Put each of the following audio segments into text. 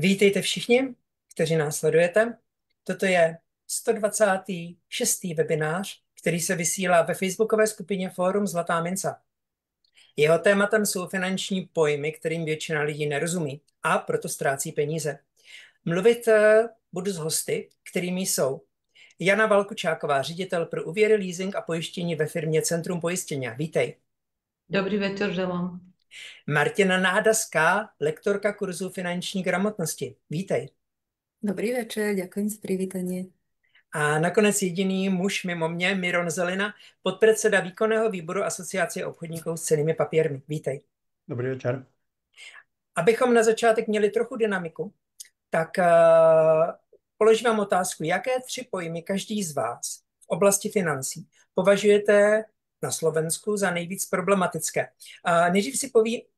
Vítejte všichni, kteří nás sledujete. Toto je 126. webinář, který se vysílá ve facebookové skupině Fórum Zlatá mince. Jeho tématem jsou finanční pojmy, kterým většina lidí nerozumí a proto ztrácí peníze. Mluvit budu s hosty, kterými jsou Jana Valkučáková, ředitel pro úvěry, leasing a pojištění ve firmě Centrum pojištění. Vítej. Dobrý večer želám. Martina Nádaská, lektorka kurzu finanční gramotnosti. Vítej. Dobrý večer, ďakujem za privítanie. A nakonec jediný muž mimo mě, Miron Zelina, podpredseda výkonného výboru Asociace obchodníků s cennými papírmi. Vítej. Dobrý večer. Abychom na začátek měli trochu dynamiku, tak položím vám otázku, jaké 3 pojmy každý z vás v oblasti financí považujete na Slovensku za nejvíc problematické. Nejdřív si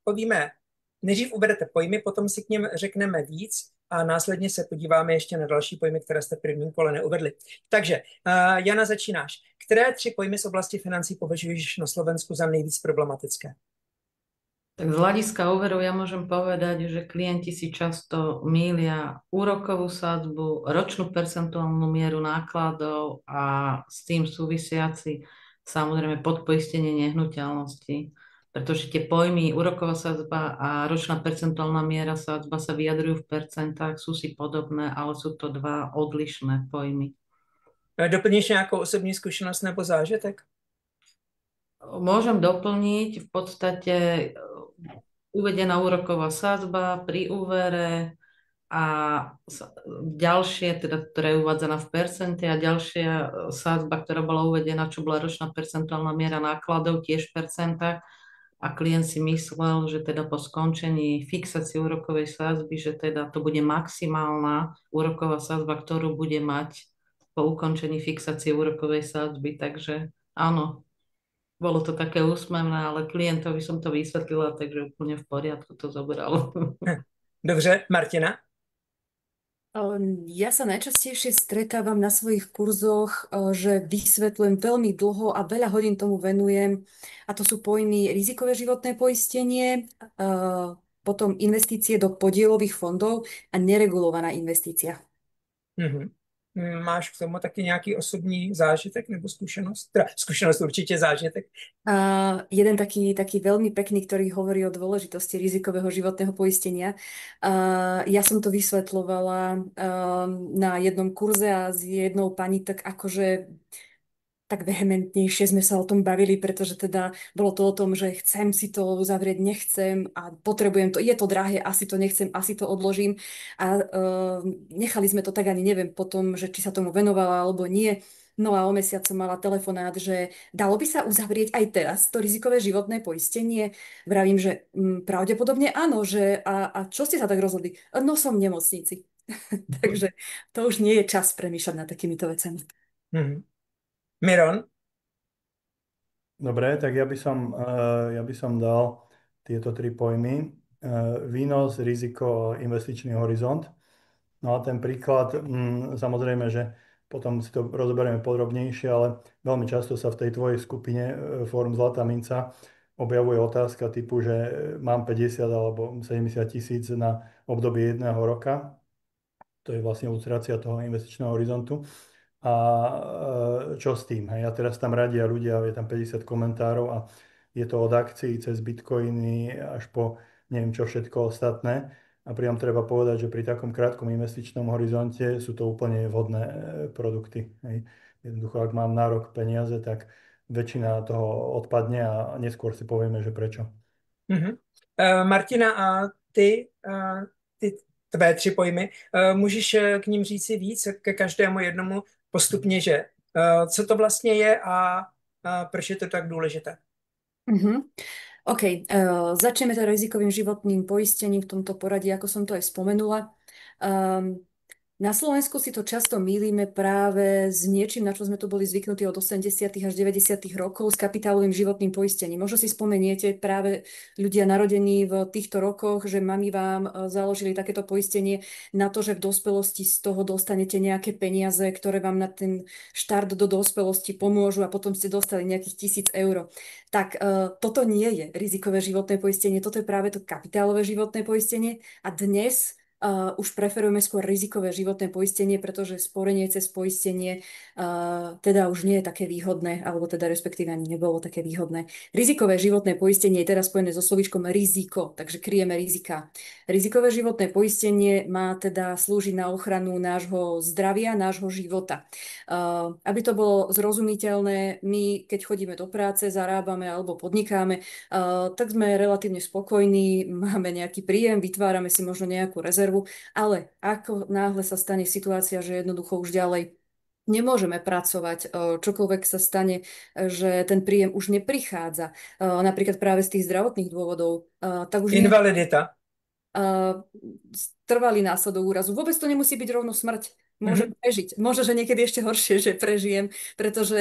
povíme, nejdřív uvedete pojmy, potom si k něm řekneme víc a následně se podíváme ještě na další pojmy, které jste v prvním kole neuvedli. Takže, Jana, začínáš. Které 3 pojmy z oblasti financí považuješ na Slovensku za nejvíc problematické? Tak z hľadiska úverov ja môžem povedať, že klienti si často mýlia úrokovú sadzbu, ročnú percentuálnu mieru nákladov a s tým súvisiaci samozrejme podpoistenie nehnuteľnosti. Pretože tie pojmy úroková sadzba a ročná percentuálna miera sadzba sa vyjadrujú v percentách, sú si podobné, ale sú to 2 odlišné pojmy. Doplníš nějakou osobní zkušenost nebo zážitek? Môžem doplniť v podstate uvedená úroková sadzba pri úvere a ďalšie, teda, ktorá je uvádzaná v percente a ďalšia sadzba, ktorá bola uvedená, čo bola ročná percentuálna miera nákladov, tiež v percentách. A klient si myslel, že teda po skončení fixácie úrokovej sadzby, že teda to bude maximálna úroková sadzba, ktorú bude mať po ukončení fixácie úrokovej sadzby. Takže áno, bolo to také úsmevné, ale klientovi som to vysvetlila, takže úplne v poriadku to zobralo. Dobře, Martina? Ja sa najčastejšie stretávam na svojich kurzoch, že vysvetľujem veľmi dlho a veľa hodín tomu venujem. A to sú pojmy rizikové životné poistenie, potom investície do podielových fondov a neregulovaná investícia. Mhm. Máš k tomu taky nějaký osobní zážitek nebo zkušenost? Teda zkušenost určitě zážitek. Jeden taký veľmi pekný, ktorý hovorí o dôležitosti rizikového životného poistenia. Ja som to vysvetľovala na jednom kurze a s jednou pani tak akože tak vehementnejšie sme sa o tom bavili, pretože teda bolo to o tom, že chcem si to uzavrieť, nechcem a potrebujem to, je to drahé, asi to nechcem, asi to odložím a nechali sme to tak, ani neviem potom, že či sa tomu venovala alebo nie. No a o mesiac som mala telefonát, že dalo by sa uzavrieť aj teraz to rizikové životné poistenie. Vravím, že pravdepodobne áno, že a čo ste sa tak rozhodli? No som v nemocnici. Takže to už nie je čas premýšľať nad takýmito vecami. Mhm. Miron? Dobre, tak ja by som dal tieto 3 pojmy. Výnos, riziko, investičný horizont. No a ten príklad, samozrejme, že potom si to rozoberieme podrobnejšie, ale veľmi často sa v tej tvojej skupine Fórum Zlatá minca objavuje otázka typu, že mám 50 alebo 70 tisíc na obdobie 1 roka. To je vlastne ilustrácia toho investičného horizontu. A čo s tým? Hej? A teraz tam radia ľudia, je tam 50 komentárov a je to od akcií cez bitcoiny až po neviem čo všetko ostatné. A priam treba povedať, že pri takom krátkom investičnom horizonte sú to úplne vhodné produkty. Hej? Jednoducho, ak mám nárok peniaze, tak väčšina toho odpadne a neskôr si povieme, že prečo. Martina, a ty tvé 3 pojmy, můžeš k ním říct si víc, ke každému jednomu postupně, že co to vlastně je a proč je to tak důležité? OK, začneme teda rizikovým životným poistením v tomto poradí, ako som to aj spomenula. Na Slovensku si to často mýlime práve s niečím, na čo sme tu boli zvyknutí od 80. až 90. rokov, s kapitálovým životným poistením. Možno si spomeniete práve ľudia narodení v týchto rokoch, že mami vám založili takéto poistenie na to, že v dospelosti z toho dostanete nejaké peniaze, ktoré vám na ten štart do dospelosti pomôžu a potom ste dostali nejakých 1000 eur. Tak toto nie je rizikové životné poistenie, toto je práve to kapitálové životné poistenie a dnes už preferujeme skôr rizikové životné poistenie, pretože sporenie cez poistenie teda už nie je také výhodné, alebo teda respektíve ani nebolo také výhodné. Rizikové životné poistenie je teraz spojené so slovíčkom riziko, takže kryjeme rizika. Rizikové životné poistenie má teda slúžiť na ochranu nášho zdravia, nášho života. Aby to bolo zrozumiteľné, my keď chodíme do práce, zarábame alebo podnikáme, tak sme relatívne spokojní, máme nejaký príjem, vytvárame si možno nejakú rezervu, ale ako náhle sa stane situácia, že jednoducho už ďalej nemôžeme pracovať, čokoľvek sa stane, že ten príjem už neprichádza, napríklad práve z tých zdravotných dôvodov, tak už nie Invalidita. trvalý následok úrazu. Vôbec to nemusí byť rovno smrť. Môžem prežiť. Možno, že niekedy ešte horšie, že prežijem, pretože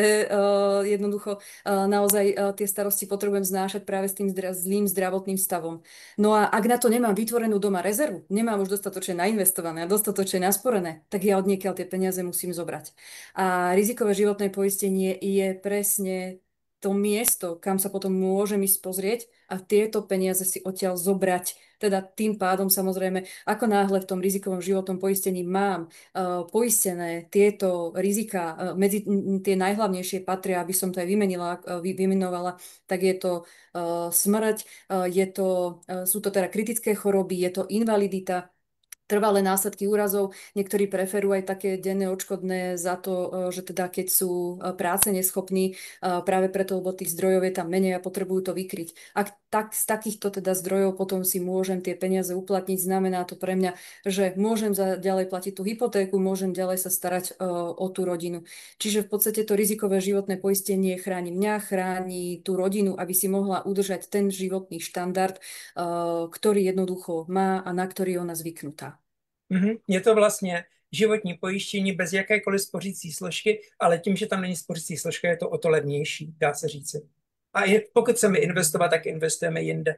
jednoducho naozaj tie starosti potrebujem znášať práve s tým zlým zdravotným stavom. No a ak na to nemám vytvorenú doma rezervu, nemám už dostatočne nainvestované a dostatočne nasporené, tak ja odniekiaľ tie peniaze musím zobrať. A rizikové životné poistenie je presne to miesto, kam sa potom môžem ísť pozrieť a tieto peniaze si odtiaľ zobrať. Teda tým pádom samozrejme, ako náhle v tom rizikovom životnom poistení mám poistené tieto rizika, medzi tie najhlavnejšie patria, aby som to aj vymenovala, tak je to smrť, sú to teda kritické choroby, je to invalidita, trvalé následky úrazov. Niektorí preferujú aj také denné odškodné za to, že teda keď sú práce neschopní, práve preto, lebo tých zdrojov je tam menej a potrebujú to vykryť. Ak tak z takýchto teda zdrojov potom si môžem tie peniaze uplatniť, znamená to pre mňa, že môžem ďalej platiť tú hypotéku, môžem ďalej sa starať o tú rodinu. Čiže v podstate to rizikové životné poistenie chráni mňa, chráni tú rodinu, aby si mohla udržať ten životný štandard, ktorý jednoducho má a na ktorý je ona zvyknutá. Je to vlastně životní pojištění bez jakékoliv spořící složky, ale tím, že tam není spořící složka, je to o to levnější, dá se říci. A pokud chceme investovat, tak investujeme jinde.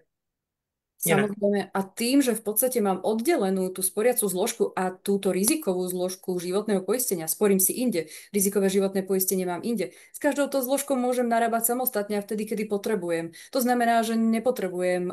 Samozrejme. A tým, že v podstate mám oddelenú tú sporiacu zložku a túto rizikovú zložku životného poistenia, sporím si inde, rizikové životné poistenie mám inde, s každou to zložkou môžem narábať samostatne a vtedy, kedy potrebujem. To znamená, že nepotrebujem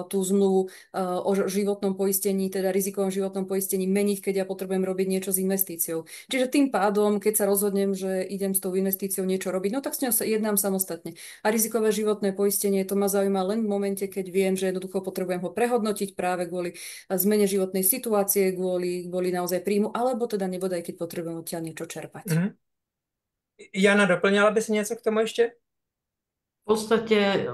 tú zmluvu o životnom poistení, teda rizikovom životnom poistení meniť, keď ja potrebujem robiť niečo s investíciou. Čiže tým pádom, keď sa rozhodnem, že idem s tou investíciou niečo robiť, no tak s ňou sa jednám samostatne. A rizikové životné poistenie, to ma zaujíma len v momente, keď viem, že jednoducho potrebujem ho prehodnotiť práve kvôli zmene životnej situácie, kvôli naozaj príjmu, alebo teda nebodaj, keď potrebujem odtiaľ niečo čerpať. Jana, doplňala by si niečo k tomu ešte? V podstate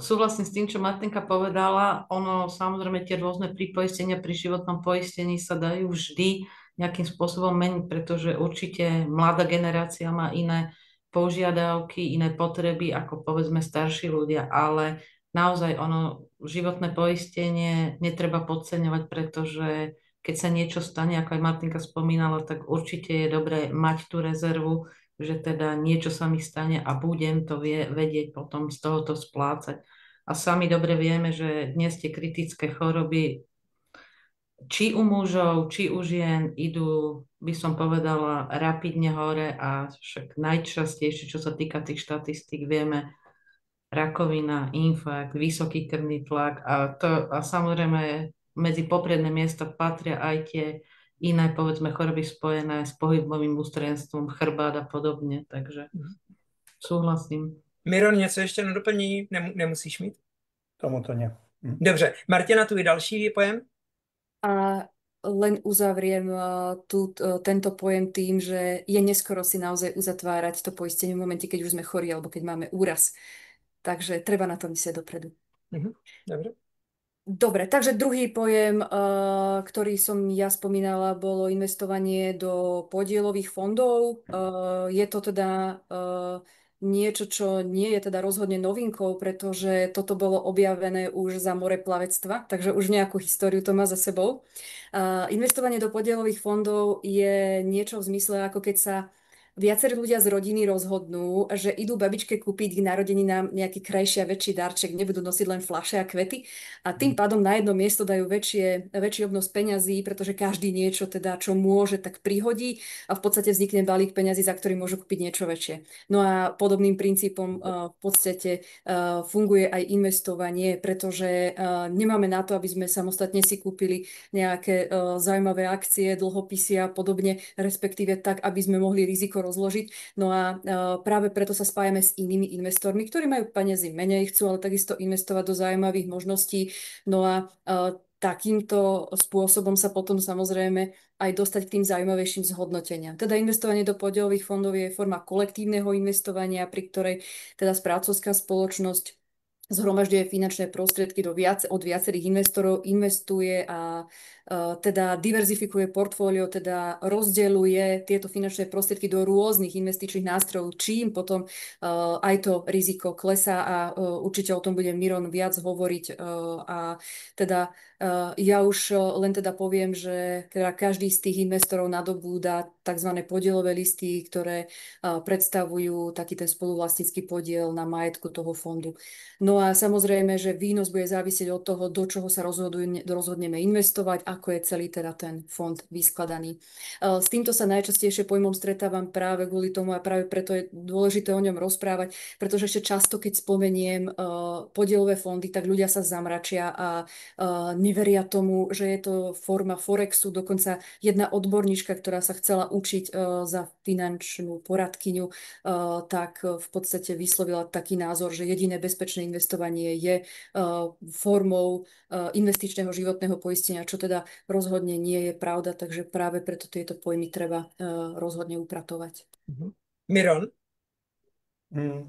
súhlasím s tým, čo Martinka povedala. Ono, samozrejme, tie rôzne pripoistenia pri životnom poistení sa dajú vždy nejakým spôsobom meniť, pretože určite mladá generácia má iné požiadavky, iné potreby ako povedzme starší ľudia, ale naozaj životné poistenie netreba podceňovať, pretože keď sa niečo stane, ako aj Martinka spomínala, tak určite je dobré mať tú rezervu, že teda niečo sa mi stane a budem to vedieť potom z tohoto splácať. A sami dobre vieme, že dnes tie kritické choroby, či u mužov, či u žien, idú, by som povedala, rapidne hore a však najčastejšie, čo sa týka tých štatistík, vieme, rakovina, infarkt, vysoký krvný tlak a samozrejme medzi popredné miesta patria aj tie iné, povedzme, choroby spojené s pohybovým ústrojenstvom, chrbát a podobne, takže súhlasím. Miron, něco ještě na doplnění? Nemusíš mít? Tomuto nie. Dobře. Martina, tvůj další pojem? A len uzavriem tento pojem tým, že je neskoro si naozaj uzatvárať to poistenie v momente, keď už sme chorí alebo keď máme úraz. Takže treba na to myslieť dopredu. Dobre. Dobre, takže druhý pojem, ktorý som ja spomínala, bolo investovanie do podielových fondov. Je to teda niečo, čo nie je teda rozhodne novinkou, pretože toto bolo objavené už za moreplavectva, takže už nejakú históriu to má za sebou. Investovanie do podielových fondov je niečo v zmysle, ako keď sa viacerí ľudia z rodiny rozhodnú, že idú babičke kúpiť k narodeninám nejaký krajší a väčší darček, nebudú nosiť len fľaše a kvety a tým pádom na jedno miesto dajú väčší obnos peňazí, pretože každý niečo teda, čo môže, tak prihodí a v podstate vznikne balík peňazí, za ktorý môžu kúpiť niečo väčšie. No a podobným princípom v podstate funguje aj investovanie, pretože nemáme na to, aby sme samostatne si kúpili nejaké zaujímavé akcie, dlhopisy a podobne, respektíve tak, aby sme mohli riziko rozložiť. No a práve preto sa spájame s inými investormi, ktorí majú peniazy menej, chcú ale takisto investovať do zaujímavých možností. No a takýmto spôsobom sa potom samozrejme aj dostať k tým zaujímavejším zhodnoteniam. Teda investovanie do podielových fondov je forma kolektívneho investovania, pri ktorej teda správcovská spoločnosť zhromažďuje finančné prostriedky od viacerých investorov, investuje a teda diverzifikuje portfólio, teda rozdeľuje tieto finančné prostriedky do rôznych investičných nástrojov, čím potom aj to riziko klesá a určite o tom bude Miron viac hovoriť a teda ja už len teda poviem, že teda každý z tých investorov nadobúda tzv. Podielové listy, ktoré predstavujú taký ten spoluvlastnícky podiel na majetku toho fondu. No a samozrejme, že výnos bude závisieť od toho, do čoho sa rozhodneme investovať, ako je celý teda ten fond vyskladaný. S týmto sa najčastejšie pojmom stretávam práve kvôli tomu a práve preto je dôležité o ňom rozprávať, pretože ešte často, keď spomeniem podielové fondy, tak ľudia sa zamračia a neveria tomu, že je to forma Forexu. Dokonca jedna odborníčka, ktorá sa chcela učiť za finančnú poradkyňu, tak v podstate vyslovila taký názor, že jediné bezpečné investovanie je formou investičného životného poistenia, čo teda rozhodne nie je pravda, takže práve preto tieto pojmy treba rozhodne upratovať. Miron?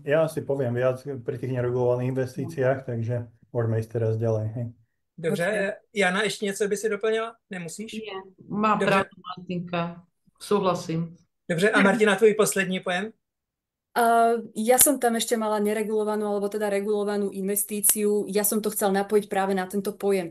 Ja si poviem viac pri tých neregulovaných investíciách, takže môžeme ísť teraz ďalej. Hej. Dobře, Jana, ještě něco by si doplnila? Nemusíš? Nie, má Dobře. pravdu Martinka. Súhlasím. Dobře, a Martina, tvůj poslední pojem? Ja som tam ešte mala neregulovanú alebo teda regulovanú investíciu. Ja som to chcel napojiť práve na tento pojem.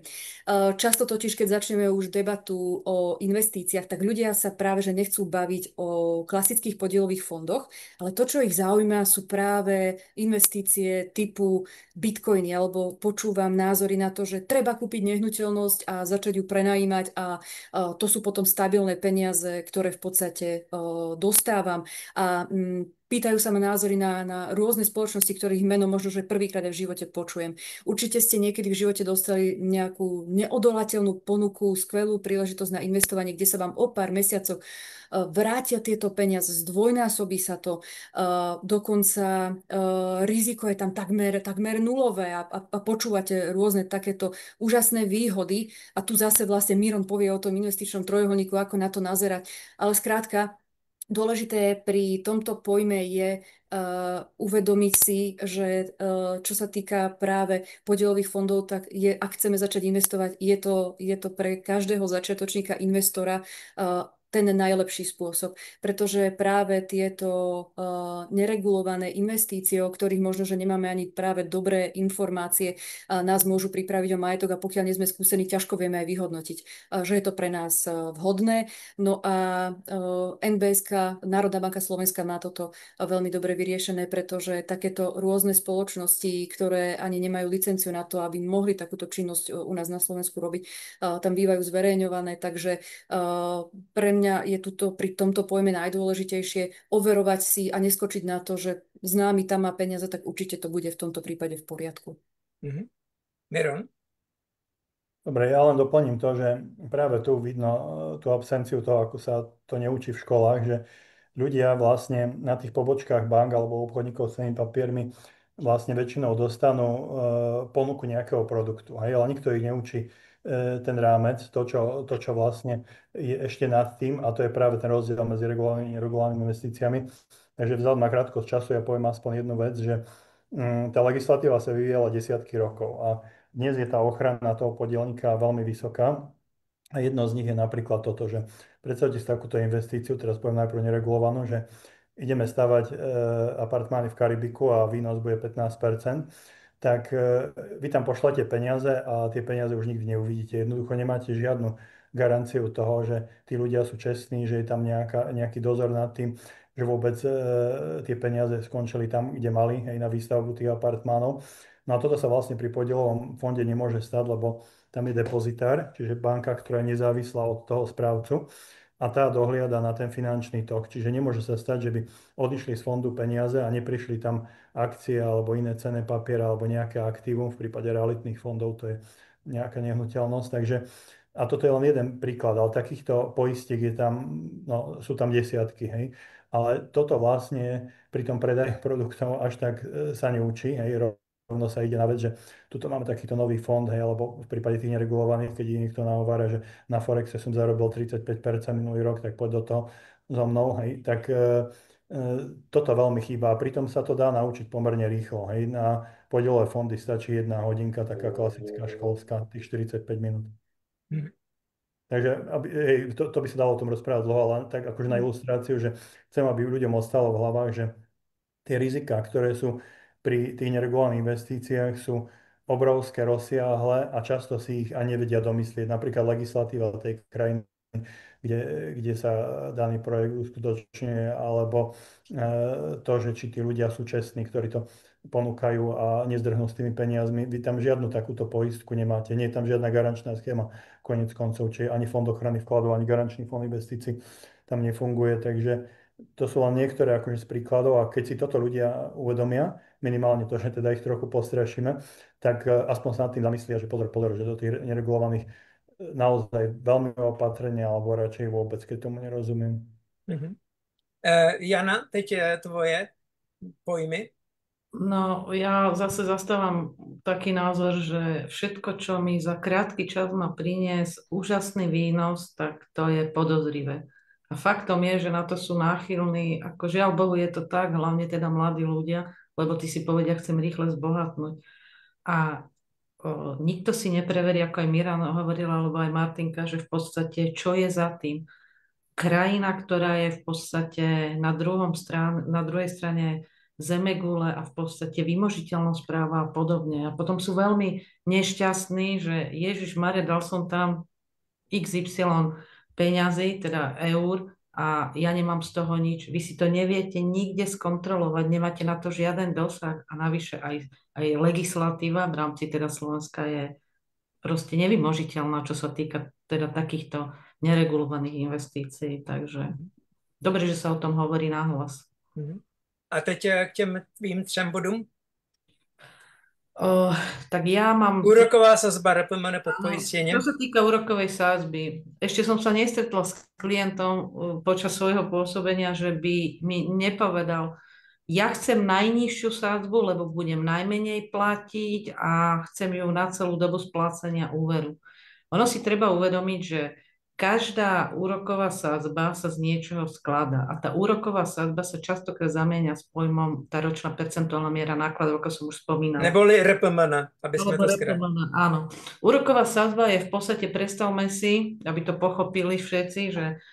Často totiž, keď začneme už debatu o investíciách, tak ľudia sa práve že nechcú baviť o klasických podielových fondoch, ale to, čo ich zaujíma, sú práve investície typu bitcoiny, alebo počúvam názory na to, že treba kúpiť nehnuteľnosť a začať ju prenajímať a to sú potom stabilné peniaze, ktoré v podstate dostávam. A pýtajú sa ma názory na rôzne spoločnosti, ktorých meno možno, že prvýkrát v živote počujem. Určite ste niekedy v živote dostali nejakú neodolateľnú ponuku, skvelú príležitosť na investovanie, kde sa vám o pár mesiacov vrátia tieto peniaze, zdvojnásobí sa to, dokonca riziko je tam takmer nulové a počúvate rôzne takéto úžasné výhody a tu zase vlastne Miron povie o tom investičnom trojuholníku, ako na to nazerať, ale skrátka dôležité pri tomto pojme je uvedomiť si, že čo sa týka práve podielových fondov, tak ak chceme začať investovať, je to pre každého začiatočníka investora ten najlepší spôsob, pretože práve tieto neregulované investície, o ktorých možno, že nemáme ani práve dobré informácie, nás môžu pripraviť o majetok a pokiaľ nie sme skúsení, ťažko vieme aj vyhodnotiť, že je to pre nás vhodné. No a NBSK, Národná banka Slovenska má toto veľmi dobre vyriešené, pretože takéto rôzne spoločnosti, ktoré ani nemajú licenciu na to, aby mohli takúto činnosť u nás na Slovensku robiť, tam bývajú zverejňované, takže pre mňa je tuto pri tomto pojme najdôležitejšie overovať si a neskočiť na to, že známy tam má peniaze, tak určite to bude v tomto prípade v poriadku. Miron? Dobre, ja len doplním to, že práve tu vidno tú absenciu toho, ako sa to neučí v školách, že ľudia vlastne na tých pobočkách bank alebo obchodníkov s cenými papiermi vlastne väčšinou dostanú ponuku nejakého produktu. Hej, ale nikto ich neučí ten rámec, to, čo vlastne je ešte nad tým, a to je práve ten rozdiel medzi regulovanými a neregulovanými investíciami. Takže vzhľadom na krátkosť času ja poviem aspoň jednu vec, že tá legislatíva sa vyvíjala desiatky rokov a dnes je tá ochrana toho podielníka veľmi vysoká. A jedno z nich je napríklad toto, že predstavte si takúto investíciu, teraz poviem najprv neregulovanú, že ideme stavať apartmány v Karibiku a výnos bude 15%, tak vy tam pošlete peniaze a tie peniaze už nikdy neuvidíte. Jednoducho nemáte žiadnu garanciu toho, že tí ľudia sú čestní, že je tam nejaký dozor nad tým, že vôbec tie peniaze skončili tam, kde mali, hej, na výstavbu tých apartmánov. No a toto sa vlastne pri podielovom fonde nemôže stať, lebo tam je depozitár, čiže banka, ktorá je nezávislá od toho správcu a tá dohliada na ten finančný tok. Čiže nemôže sa stať, že by odišli z fondu peniaze a neprišli tam akcie alebo iné cenné papiere alebo nejaké aktívum. V prípade realitných fondov to je nejaká nehnuteľnosť. Takže, a toto je len jeden príklad, ale takýchto poistiek je tam, no, sú tam desiatky, hej. Ale toto vlastne pri tom predaji produktov až tak sa neučí, hej. Rovno sa ide na vec, že tuto máme takýto nový fond, hej, alebo v prípade tých neregulovaných, keď niekto nahovára, že na Forexe som zarobil 35% minulý rok, tak poď do toho so mnou, hej, tak toto veľmi chýba. Pritom sa to dá naučiť pomerne rýchlo, hej. Na podielové fondy stačí 1 hodinka, taká klasická školská, tých 45 minút. Mhm. Takže to by sa dalo o tom rozprávať dlho, ale tak akože na ilustráciu, že chcem, aby ľuďom ostalo v hlavách, že tie riziká, ktoré sú pri tých neregulovaných investíciách, sú obrovské, rozsiahle a často si ich ani nevedia domyslieť. Napríklad legislatíva tej krajiny, kde sa daný projekt uskutočňuje, alebo to, že či tí ľudia sú čestní, ktorí to ponúkajú a nezdrhnú s tými peniazmi. Vy tam žiadnu takúto poistku nemáte. Nie je tam žiadna garančná schéma, konec koncov, či ani fond ochrany vkladov, ani garančný fond investícií tam nefunguje. Takže to sú len niektoré akože z príkladov a keď si toto ľudia uvedomia, minimálne to, že teda ich trochu postrašíme, tak aspoň sa nad tým zamyslia, že pozor, že do tých neregulovaných naozaj veľmi opatrne alebo radšej vôbec, keď tomu nerozumiem. Mhm. Jana, teď tvoje pojmy. No, ja zase zastávam taký názor, že všetko, čo mi za krátky čas má priniesť úžasný výnos, tak to je podozrivé. A faktom je, že na to sú náchylní, ako žiaľ Bohu je to tak, hlavne teda mladí ľudia, lebo ty si povedia, chcem rýchle zbohatnúť. A nikto si nepreverí, ako aj Mirana hovorila, alebo aj Martinka, že v podstate, čo je za tým. Krajina, ktorá je v podstate na druhej strane zemegule a v podstate vymožiteľnosť práva a podobne. A potom sú veľmi nešťastní, že Ježiš Maria, dal som tam XY peňazí, teda eur, a ja nemám z toho nič. Vy si to neviete nikde skontrolovať, nemáte na to žiaden dosah a navyše aj legislatíva v rámci teda Slovenska je proste nevymožiteľná, čo sa týka teda takýchto neregulovaných investícií. Takže dobre, že sa o tom hovorí nahlas. A teď k těm tvým 3 bodům. Tak ja mám... Úroková sazba, RPMN pod poistením. Čo sa týka úrokovej sázby, ešte som sa nestretla s klientom počas svojho pôsobenia, že by mi nepovedal, ja chcem najnižšiu sázbu, lebo budem najmenej platiť a chcem ju na celú dobu splácania úveru. Ono si treba uvedomiť, že každá úroková sadzba sa z niečoho skladá a tá úroková sadzba sa častokrát zamieňa s pojmom tá ročná percentuálna miera nákladov, ako som už spomínala. Neboli RPMN, aby sme to skrátili. Áno. Úroková sadzba je v podstate, predstavme si, aby to pochopili všetci, že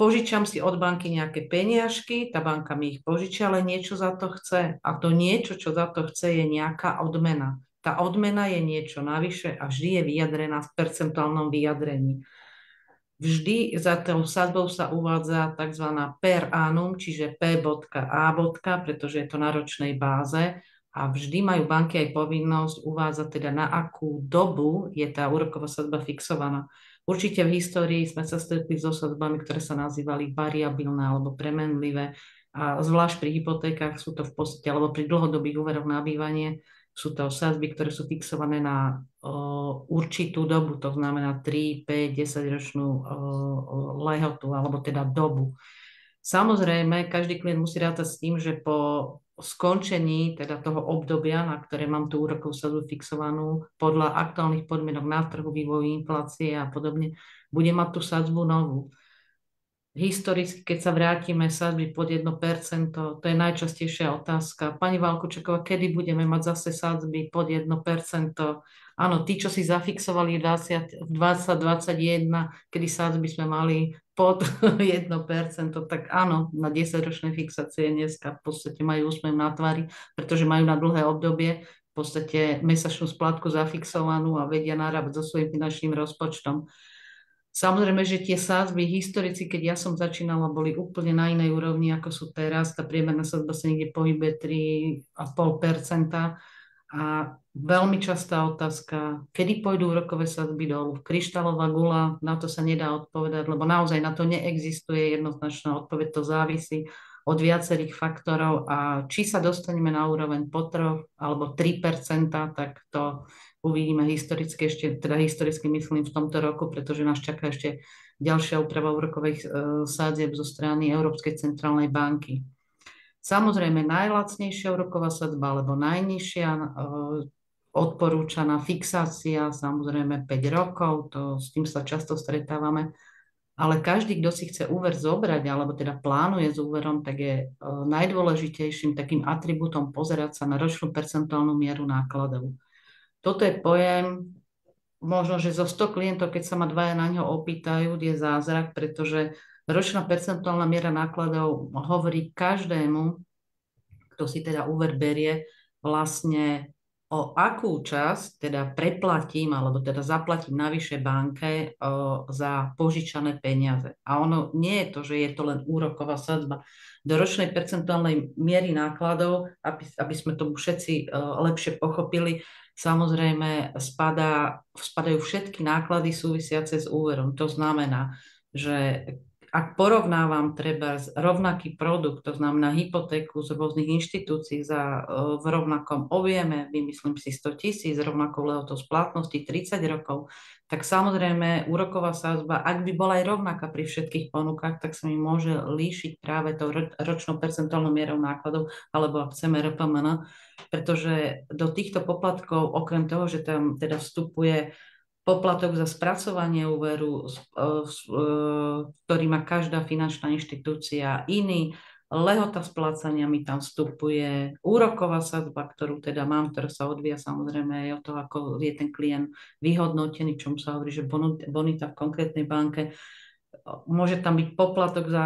požičam si od banky nejaké peniažky, tá banka mi ich požičia, ale niečo za to chce. A to niečo, čo za to chce, je nejaká odmena. Tá odmena je niečo navyše a vždy je vyjadrená v percentuálnom vyjadrení. Vždy za tou sadzbou sa uvádza tzv. Per annum, čiže P.A., pretože je to na ročnej báze a vždy majú banky aj povinnosť uvádzať teda na akú dobu je tá úroková sadzba fixovaná. Určite v histórii sme sa stretli so sadzbami, ktoré sa nazývali variabilné alebo premenlivé a zvlášť pri hypotékach sú to v podstate, alebo pri dlhodobých úveroch na bývanie, sú to sadzby, ktoré sú fixované na určitú dobu, to znamená 3, 5, 10 ročnú lehotu, alebo teda dobu. Samozrejme, každý klient musí rátať s tým, že po skončení teda toho obdobia, na ktoré mám tú úrokovú sadzbu fixovanú, podľa aktuálnych podmienok na trhu, vývoju inflácie a podobne, bude mať tú sadzbu novú. Historicky, keď sa vrátime sadzby pod 1%, to je najčastejšia otázka. Pani Valkučeková, kedy budeme mať zase sadzby pod 1%? Áno, tí, čo si zafixovali v 2021, kedy sadzby sme mali pod 1%, tak áno, na 10-ročné fixácie dneska v podstate majú úsmev na tvári, pretože majú na dlhé obdobie v podstate mesačnú splátku zafixovanú a vedia narábať so svojím finančným rozpočtom. Samozrejme, že tie sadzby historicky, keď ja som začínala, boli úplne na inej úrovni, ako sú teraz. Tá priemerná sadzba sa niekde pohybuje 3,5%. A veľmi častá otázka, kedy pôjdu úrokové sadzby dolu. Kryštálová gula, na to sa nedá odpovedať, lebo naozaj na to neexistuje jednoznačná odpoveď. To závisí od viacerých faktorov a či sa dostaneme na úroveň po 3 alebo 3%, tak to uvidíme historicky ešte, teda historicky myslím v tomto roku, pretože nás čaká ešte ďalšia úprava úrokových sadzieb zo strany Európskej centrálnej banky. Samozrejme, najlacnejšia úroková sadzba alebo najnižšia odporúčaná fixácia, samozrejme 5 rokov, s tým sa často stretávame, ale každý, kto si chce úver zobrať, alebo teda plánuje s úverom, tak je najdôležitejším takým atribútom pozerať sa na ročnú percentuálnu mieru nákladov. Toto je pojem, možno, že zo 100 klientov, keď sa ma dvaja na ňo opýtajú, je zázrak, pretože ročná percentuálna miera nákladov hovorí každému, kto si teda úver berie, vlastne o akú časť teda preplatím alebo teda zaplatím navyše banke za požičané peniaze. A ono nie je to, že je to len úroková sadzba. Do ročnej percentuálnej miery nákladov, aby sme to všetci lepšie pochopili, samozrejme spadajú všetky náklady súvisiace s úverom. To znamená, že ak porovnávam treba rovnaký produkt, to znamená hypotéku z rôznych inštitúcií v rovnakom objeme, vymyslím si 100 000, rovnakou lehotou splatnosti 30 rokov, tak samozrejme úroková sadzba, ak by bola aj rovnaká pri všetkých ponukách, tak sa mi môže líšiť práve tou ročnou percentuálnou mierou nákladov, alebo ak chceme RPMN, pretože do týchto poplatkov, okrem toho, že tam teda vstupuje poplatok za spracovanie úveru, ktorý má každá finančná inštitúcia iný, lehota splácania mi tam vstupuje, úroková sadzba, ktorú teda mám, ktorá sa odvíja samozrejme aj od toho, ako je ten klient vyhodnotený, čomu sa hovorí, že bonita v konkrétnej banke. Môže tam byť poplatok za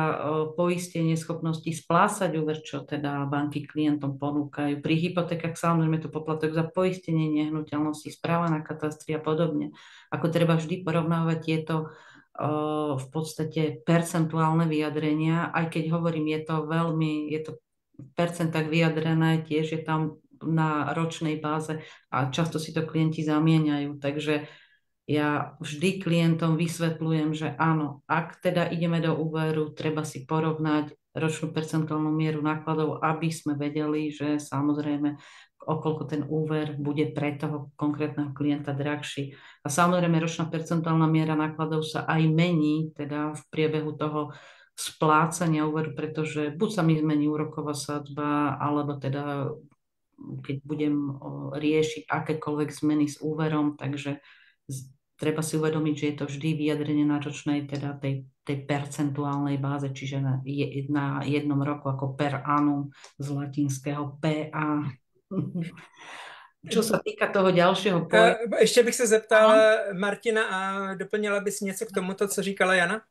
poistenie schopnosti splácať úver, čo teda banky klientom ponúkajú. Pri hypotékach samozrejme to poplatok za poistenie nehnuteľnosti, správa na katastri a podobne. Ako treba vždy porovnávať tieto v podstate percentuálne vyjadrenia, aj keď hovorím, je to v percentách vyjadrené, tiež je tam na ročnej báze a často si to klienti zamieňajú, takže ja vždy klientom vysvetľujem, že áno, ak teda ideme do úveru, treba si porovnať ročnú percentuálnu mieru nákladov, aby sme vedeli, že samozrejme, okoľko ten úver bude pre toho konkrétneho klienta drahší. A samozrejme, ročná percentuálna miera nákladov sa aj mení teda v priebehu toho splácania úveru, pretože buď sa mi zmení úroková sadzba, alebo teda keď budem riešiť akékoľvek zmeny s úverom, takže treba si uvedomiť, že je to vždy vyjadrenie na ročnej, teda tej percentuálnej báze, čiže na jednom roku ako per annum z latinského PA. Čo sa týka toho ďalšieho pojmu. Ještě bych se zeptal Martina a doplnila bys něco k tomuto, co říkala Jana?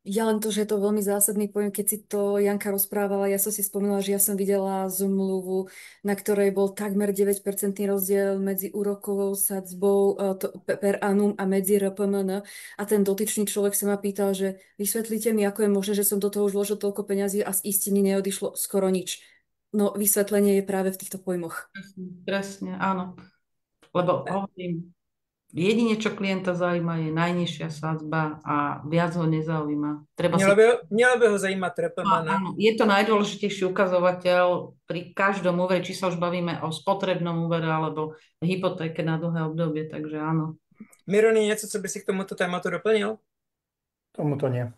Ja len to, že je to veľmi zásadný pojem, keď si to Janka rozprávala, ja som si spomínala, že ja som videla zmluvu, na ktorej bol takmer 9% rozdiel medzi úrokovou sadzbou per annum a medzi RPMN a ten dotyčný človek sa ma pýtal, že vysvetlite mi, ako je možné, že som do toho už vložil toľko peňazí a z istiny neodišlo skoro nič. No, vysvetlenie je práve v týchto pojmoch. Presne, áno. Lebo hovorím, jedine, čo klienta zaujíma, je najnižšia sadzba a viac ho nezaujíma. Mělo by ho zajímat RPMN. Áno, je to najdôležitejší ukazovateľ pri každom úvere, či sa už bavíme o spotrebnom úvere alebo hypotéke na dlhé obdobie, takže áno. Mironi, něco, co by si k tomuto tématu doplnil? Tomuto nie.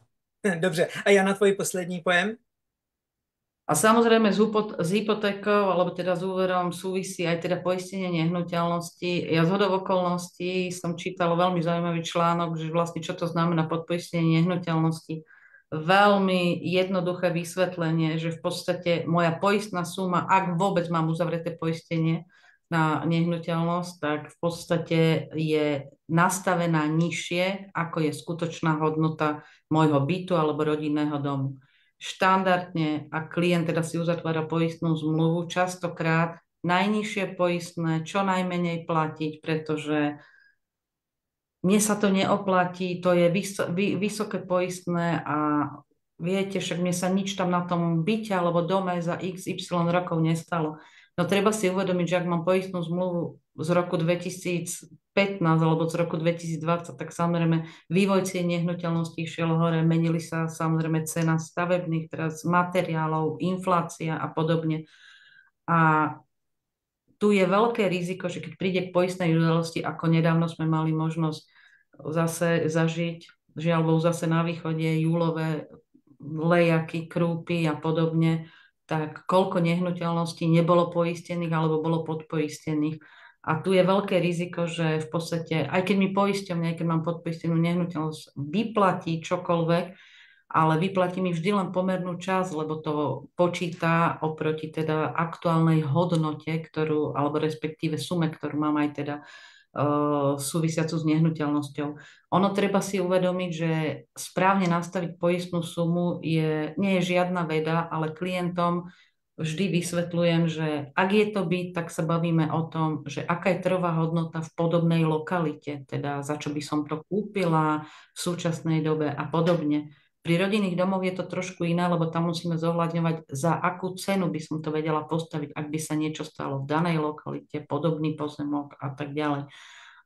Dobře. A Jana, tvoj poslední pojem? A samozrejme s hypotékou, alebo teda s úverom súvisí aj teda poistenie nehnuteľnosti. Ja zhodou okolností som čítala veľmi zaujímavý článok, že vlastne čo to znamená podpoistenie nehnuteľnosti. Veľmi jednoduché vysvetlenie, že v podstate moja poistná suma, ak vôbec mám uzavreté poistenie na nehnuteľnosť, tak v podstate je nastavená nižšie, ako je skutočná hodnota môjho bytu alebo rodinného domu. Štandardne, ak klient teda si uzatvára poistnú zmluvu, častokrát najnižšie poistné, čo najmenej platiť, pretože mne sa to neoplatí, to je vysoké poistné a viete, však mne sa nič tam na tom byte alebo dome za XY rokov nestalo. No treba si uvedomiť, že ak mám poistnú zmluvu z roku 2015 alebo z roku 2020, tak samozrejme vývoj cien nehnuteľností išiel hore, menili sa samozrejme cena stavebných, teraz materiálov, inflácia a podobne. A tu je veľké riziko, že keď príde k poistnej udalosti, ako nedávno sme mali možnosť zase zažiť, žiaľ Bohu zase na východe, júlové lejaky, krúpy a podobne, tak koľko nehnuteľností nebolo poistených alebo bolo podpoistených. A tu je veľké riziko, že v podstate, aj keď mi poisťovňa, aj keď mám podpoistenú nehnuteľnosť, vyplatí čokoľvek, ale vyplatí mi vždy len pomernú časť, lebo to počíta oproti teda aktuálnej hodnote, ktorú, alebo respektíve sume, ktorú mám aj teda súvisiacu s nehnuteľnosťou. Ono treba si uvedomiť, že správne nastaviť poistnú sumu nie je žiadna veda, ale klientom vždy vysvetľujem, že ak je to byt, tak sa bavíme o tom, že aká je trhová hodnota v podobnej lokalite, teda za čo by som to kúpila v súčasnej dobe a podobne. Pri rodinných domoch je to trošku iné, lebo tam musíme zohľadňovať, za akú cenu by som to vedela postaviť, ak by sa niečo stalo v danej lokalite, podobný pozemok a tak ďalej.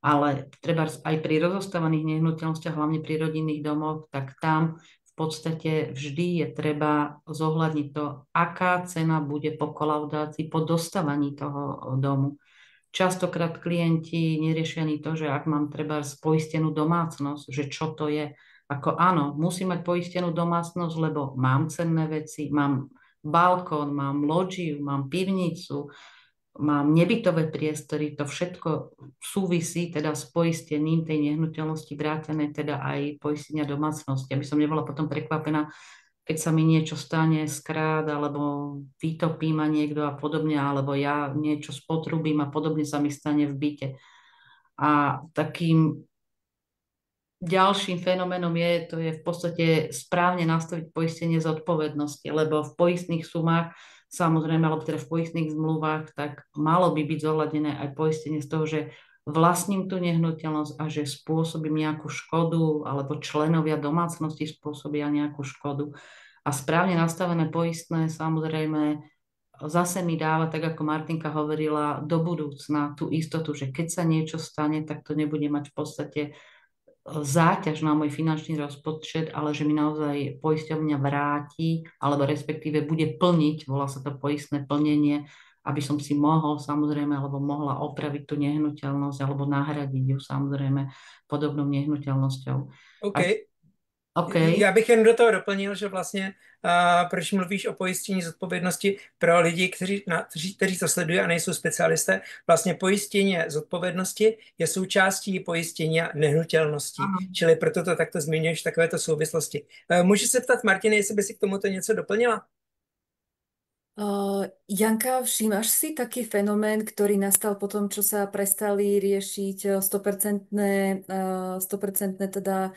Ale treba aj pri rozostávaných nehnuteľnostiach, hlavne pri rodinných domoch, tak tam v podstate vždy je treba zohľadniť to, aká cena bude po kolaudácii, po dostávaní toho domu. Častokrát klienti neriešia ani to, že ak mám treba poistenú domácnosť, že čo to je. Ako áno, musím mať poistenú domácnosť, lebo mám cenné veci, mám balkón, mám loďiu, mám pivnicu, mám nebytové priestory, to všetko súvisí teda s poistením tej nehnuteľnosti, vrátené teda aj poistenia domácnosti, aby som nebola potom prekvapená, keď sa mi niečo stane skrát, alebo vytopí ma niekto a podobne, alebo ja niečo spotrubím a podobne sa mi stane v byte. A takým ďalším fenoménom to je v podstate správne nastaviť poistenie zodpovednosti, lebo v poistných sumách, samozrejme, alebo teda v poistných zmluvách, tak malo by byť zohľadené aj poistenie z toho, že vlastním tú nehnuteľnosť a že spôsobím nejakú škodu, alebo členovia domácnosti spôsobia nejakú škodu. A správne nastavené poistné, samozrejme, zase mi dáva, tak ako Martinka hovorila, do budúcna tú istotu, že keď sa niečo stane, tak to nebude mať v podstate záťaž na môj finančný rozpočet, ale že mi naozaj poisťovňa vráti, alebo respektíve bude plniť, volá sa to poistné plnenie, aby som si mohol samozrejme, alebo mohla opraviť tú nehnuteľnosť, alebo nahradiť ju samozrejme podobnou nehnuteľnosťou. OK. Okay. Já bych jen do toho doplnil, že vlastně proč mluvíš o pojištění zodpovědnosti pro lidi, kteří to sledují a nejsou specialisté. Vlastně pojištění zodpovědnosti je součástí pojištění nehnuteľností. Čili proto to takto zmiňuješ v takovéto souvislosti. Můžu se ptat, Martine, jestli by si k tomuto něco doplnila? Janka, všímaš si taký fenomén, ktorý nastal po tom, čo sa prestali riešiť 100% teda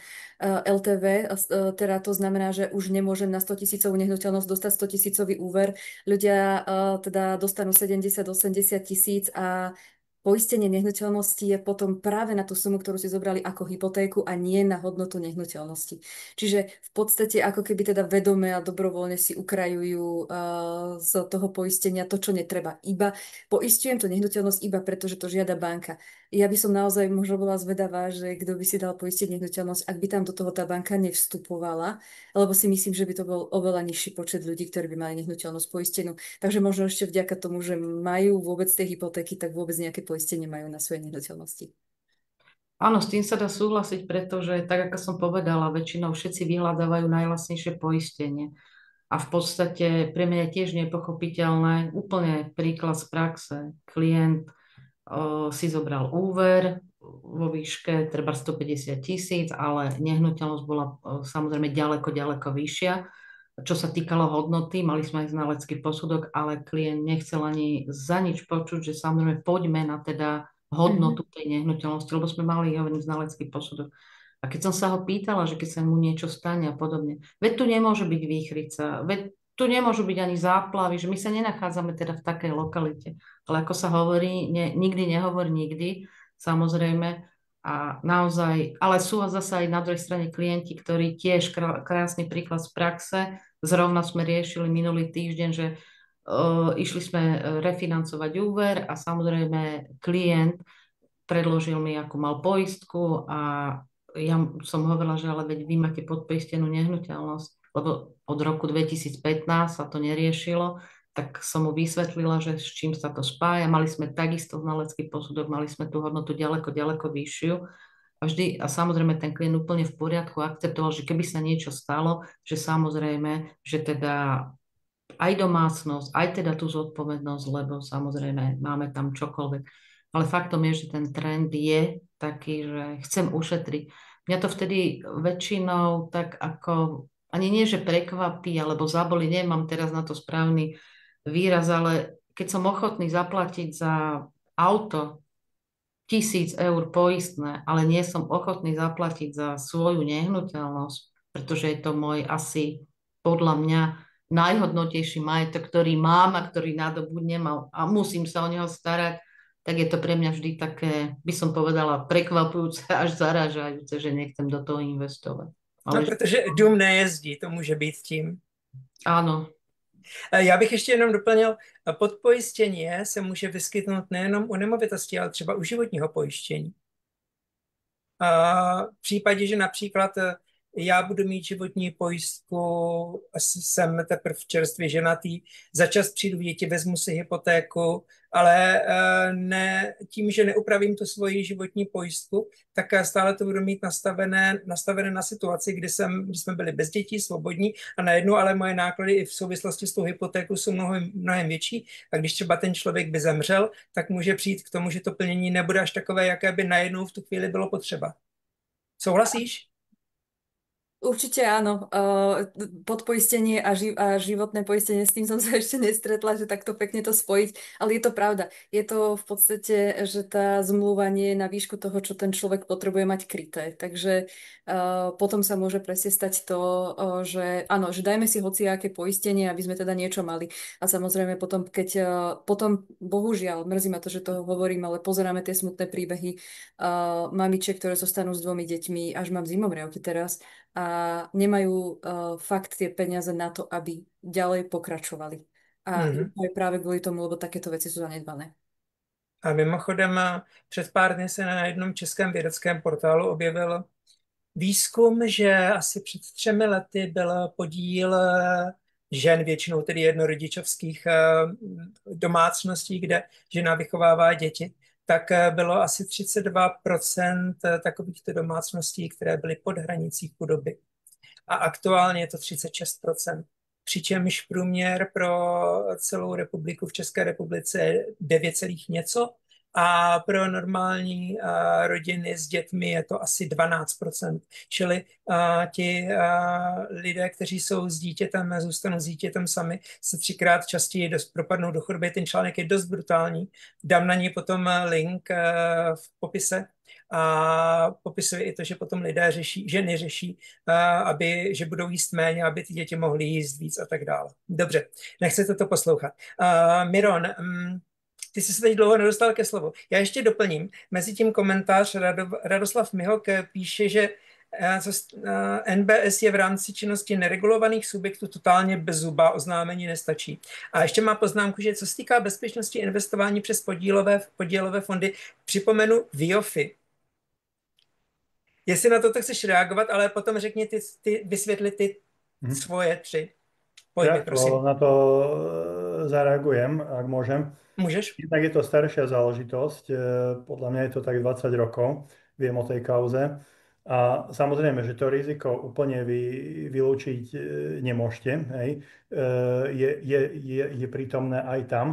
LTV, teda to znamená, že už nemôžem na 100 000 nehnuteľnosť dostať 100 000 úver. Ľudia teda dostanú 70-80 tisíc a poistenie nehnuteľnosti je potom práve na tú sumu, ktorú si zobrali ako hypotéku a nie na hodnotu nehnuteľnosti. Čiže v podstate ako keby teda vedome a dobrovoľne si ukrajujú z toho poistenia to, čo netreba. Iba poistujem tú nehnuteľnosť iba preto, že to žiada banka. Ja by som naozaj možno bola zvedavá, že kto by si dal poistiť nehnuteľnosť, ak by tam do toho tá banka nevstupovala, lebo si myslím, že by to bol oveľa nižší počet ľudí, ktorí by mali nehnuteľnosť poistenú. Takže možno ešte vďaka tomu, že majú vôbec tie hypotéky, tak vôbec nejaké poistenie majú na svoje nehnuteľnosti. Áno, s tým sa dá súhlasiť, pretože tak, ako som povedala, väčšinou všetci vyhľadávajú najlacnejšie poistenie. A v podstate pre mňa je tiež nepochopiteľné, úplne príklad z praxe, klient si zobral úver vo výške treba 150 000, ale nehnuteľnosť bola samozrejme ďaleko vyššia. Čo sa týkalo hodnoty, mali sme aj znalecký posudok, ale klient nechcel ani za nič počuť, že samozrejme poďme na teda hodnotu tej nehnuteľnosti, lebo sme mali, hovorím, znalecký posudok. A keď som sa ho pýtala, že keď sa mu niečo stane a podobne, veď tu nemôže byť výchrica, veď tu nemôžu byť ani záplavy, že my sa nenachádzame teda v takej lokalite. Ale ako sa hovorí, nikdy nehovor nikdy, samozrejme. A naozaj, ale sú zase aj na druhej strane klienti, ktorí tiež krásny príklad z praxe. Zrovna sme riešili minulý týždeň, že išli sme refinancovať úver a samozrejme klient predložil mi, ako mal poistku a ja som hovorila, že ale veď vy máte podpoistenú nehnuteľnosť, lebo od roku 2015 sa to neriešilo, tak som mu vysvetlila, že s čím sa to spája. Mali sme takisto znalecký posudok, mali sme tú hodnotu ďaleko, ďaleko vyššiu. A samozrejme ten klient úplne v poriadku akceptoval, že keby sa niečo stalo, že samozrejme, že teda aj domácnosť, aj teda tú zodpovednosť, lebo samozrejme máme tam čokoľvek. Ale faktom je, že ten trend je taký, že chcem ušetriť. Mňa to vtedy väčšinou tak ako, ani nie, že prekvapí, alebo zaboli, nemám teraz na to správny výraz, ale keď som ochotný zaplatiť za auto 1 000 eur poistné, ale nie som ochotný zaplatiť za svoju nehnuteľnosť, pretože je to môj asi podľa mňa najhodnotnejší majetok, ktorý mám a ktorý nadobudnem a musím sa o neho starať, tak je to pre mňa vždy také, by som povedala, prekvapujúce až zarážajúce, že nechcem do toho investovať. No, protože dům nejezdí, to může být tím. Áno. Já bych ještě jenom doplnil, podpojistění se může vyskytnout nejenom u nemovitosti, ale třeba u životního pojištění. V případě, že například já budu mít životní pojistku, jsem teprve čerstvě ženatý, za čas přijdu děti, vezmu si hypotéku, ale ne, tím, že neupravím tu svoji životní pojistku, tak stále to budu mít nastavené na situaci, kdy jsme byli bez dětí, svobodní a najednou ale moje náklady i v souvislosti s tou hypotékou jsou mnohem větší a když třeba ten člověk by zemřel, tak může přijít k tomu, že to plnění nebude až takové, jaké by najednou v tu chvíli bylo potřeba. Souhlasíš? Určite áno. Podpoistenie a životné poistenie, s tým som sa ešte nestretla, že takto pekne to spojiť, ale je to pravda. Je to v podstate, že tá zmluva nie je na výšku toho, čo ten človek potrebuje mať kryté. Takže potom sa môže presne stať to, že áno, že dajme si hociaké poistenie, aby sme teda niečo mali. A samozrejme potom, potom bohužiaľ, mrzí ma to, že to hovorím, ale pozeráme tie smutné príbehy mamičiek, ktoré zostanú s 2 deťmi, až mám zimomriavky teraz, a nemajú fakt tie peniaze na to, aby ďalej pokračovali. A je to aj práve kvôli tomu, lebo takéto veci sú zanedbané. A mimochodem, před pár dny se na jednom českém vědeckém portálu objevil výzkum, že asi před 3 lety byl podíl žen, většinou tedy jednorodičovských domácností, kde žena vychovává děti, tak bylo asi 32% takovýchto domácností, které byly pod hranicí chudoby. A aktuálně je to 36%. Přičemž průměr pro celou republiku v České republice je 9, něco a pro normální rodiny s dětmi je to asi 12%. Čili ti lidé, kteří jsou s dítětem, zůstanou s dítětem sami, se 3krát častěji propadnou do chudoby. Ten článek je dost brutální. Dám na něj potom link v popise. A popisuje i to, že potom ženy řeší, že budou jíst méně, aby ty děti mohly jíst víc a tak dále. Dobře, nechcete to poslouchat. Miron, ty jsi se teď dlouho nedostal ke slovu. Já ještě doplním. Mezi tím komentář Radoslav Mihok píše, že NBS je v rámci činnosti neregulovaných subjektů totálně bezzubá, oznámení nestačí. A ještě má poznámku, že co se týká bezpečnosti investování přes podílové fondy, připomenu VIOFy. Jestli na to chceš reagovat, ale potom řekni vysvětli ty svoje 3 pojmy, prosím. Na to zareagujem, ak môžem. Môžeš? Jednak je to staršia záležitosť, podľa mňa je to tak 20 rokov, viem o tej kauze. A samozrejme, že to riziko úplne vylúčiť nemôžete, hej. Je prítomné aj tam,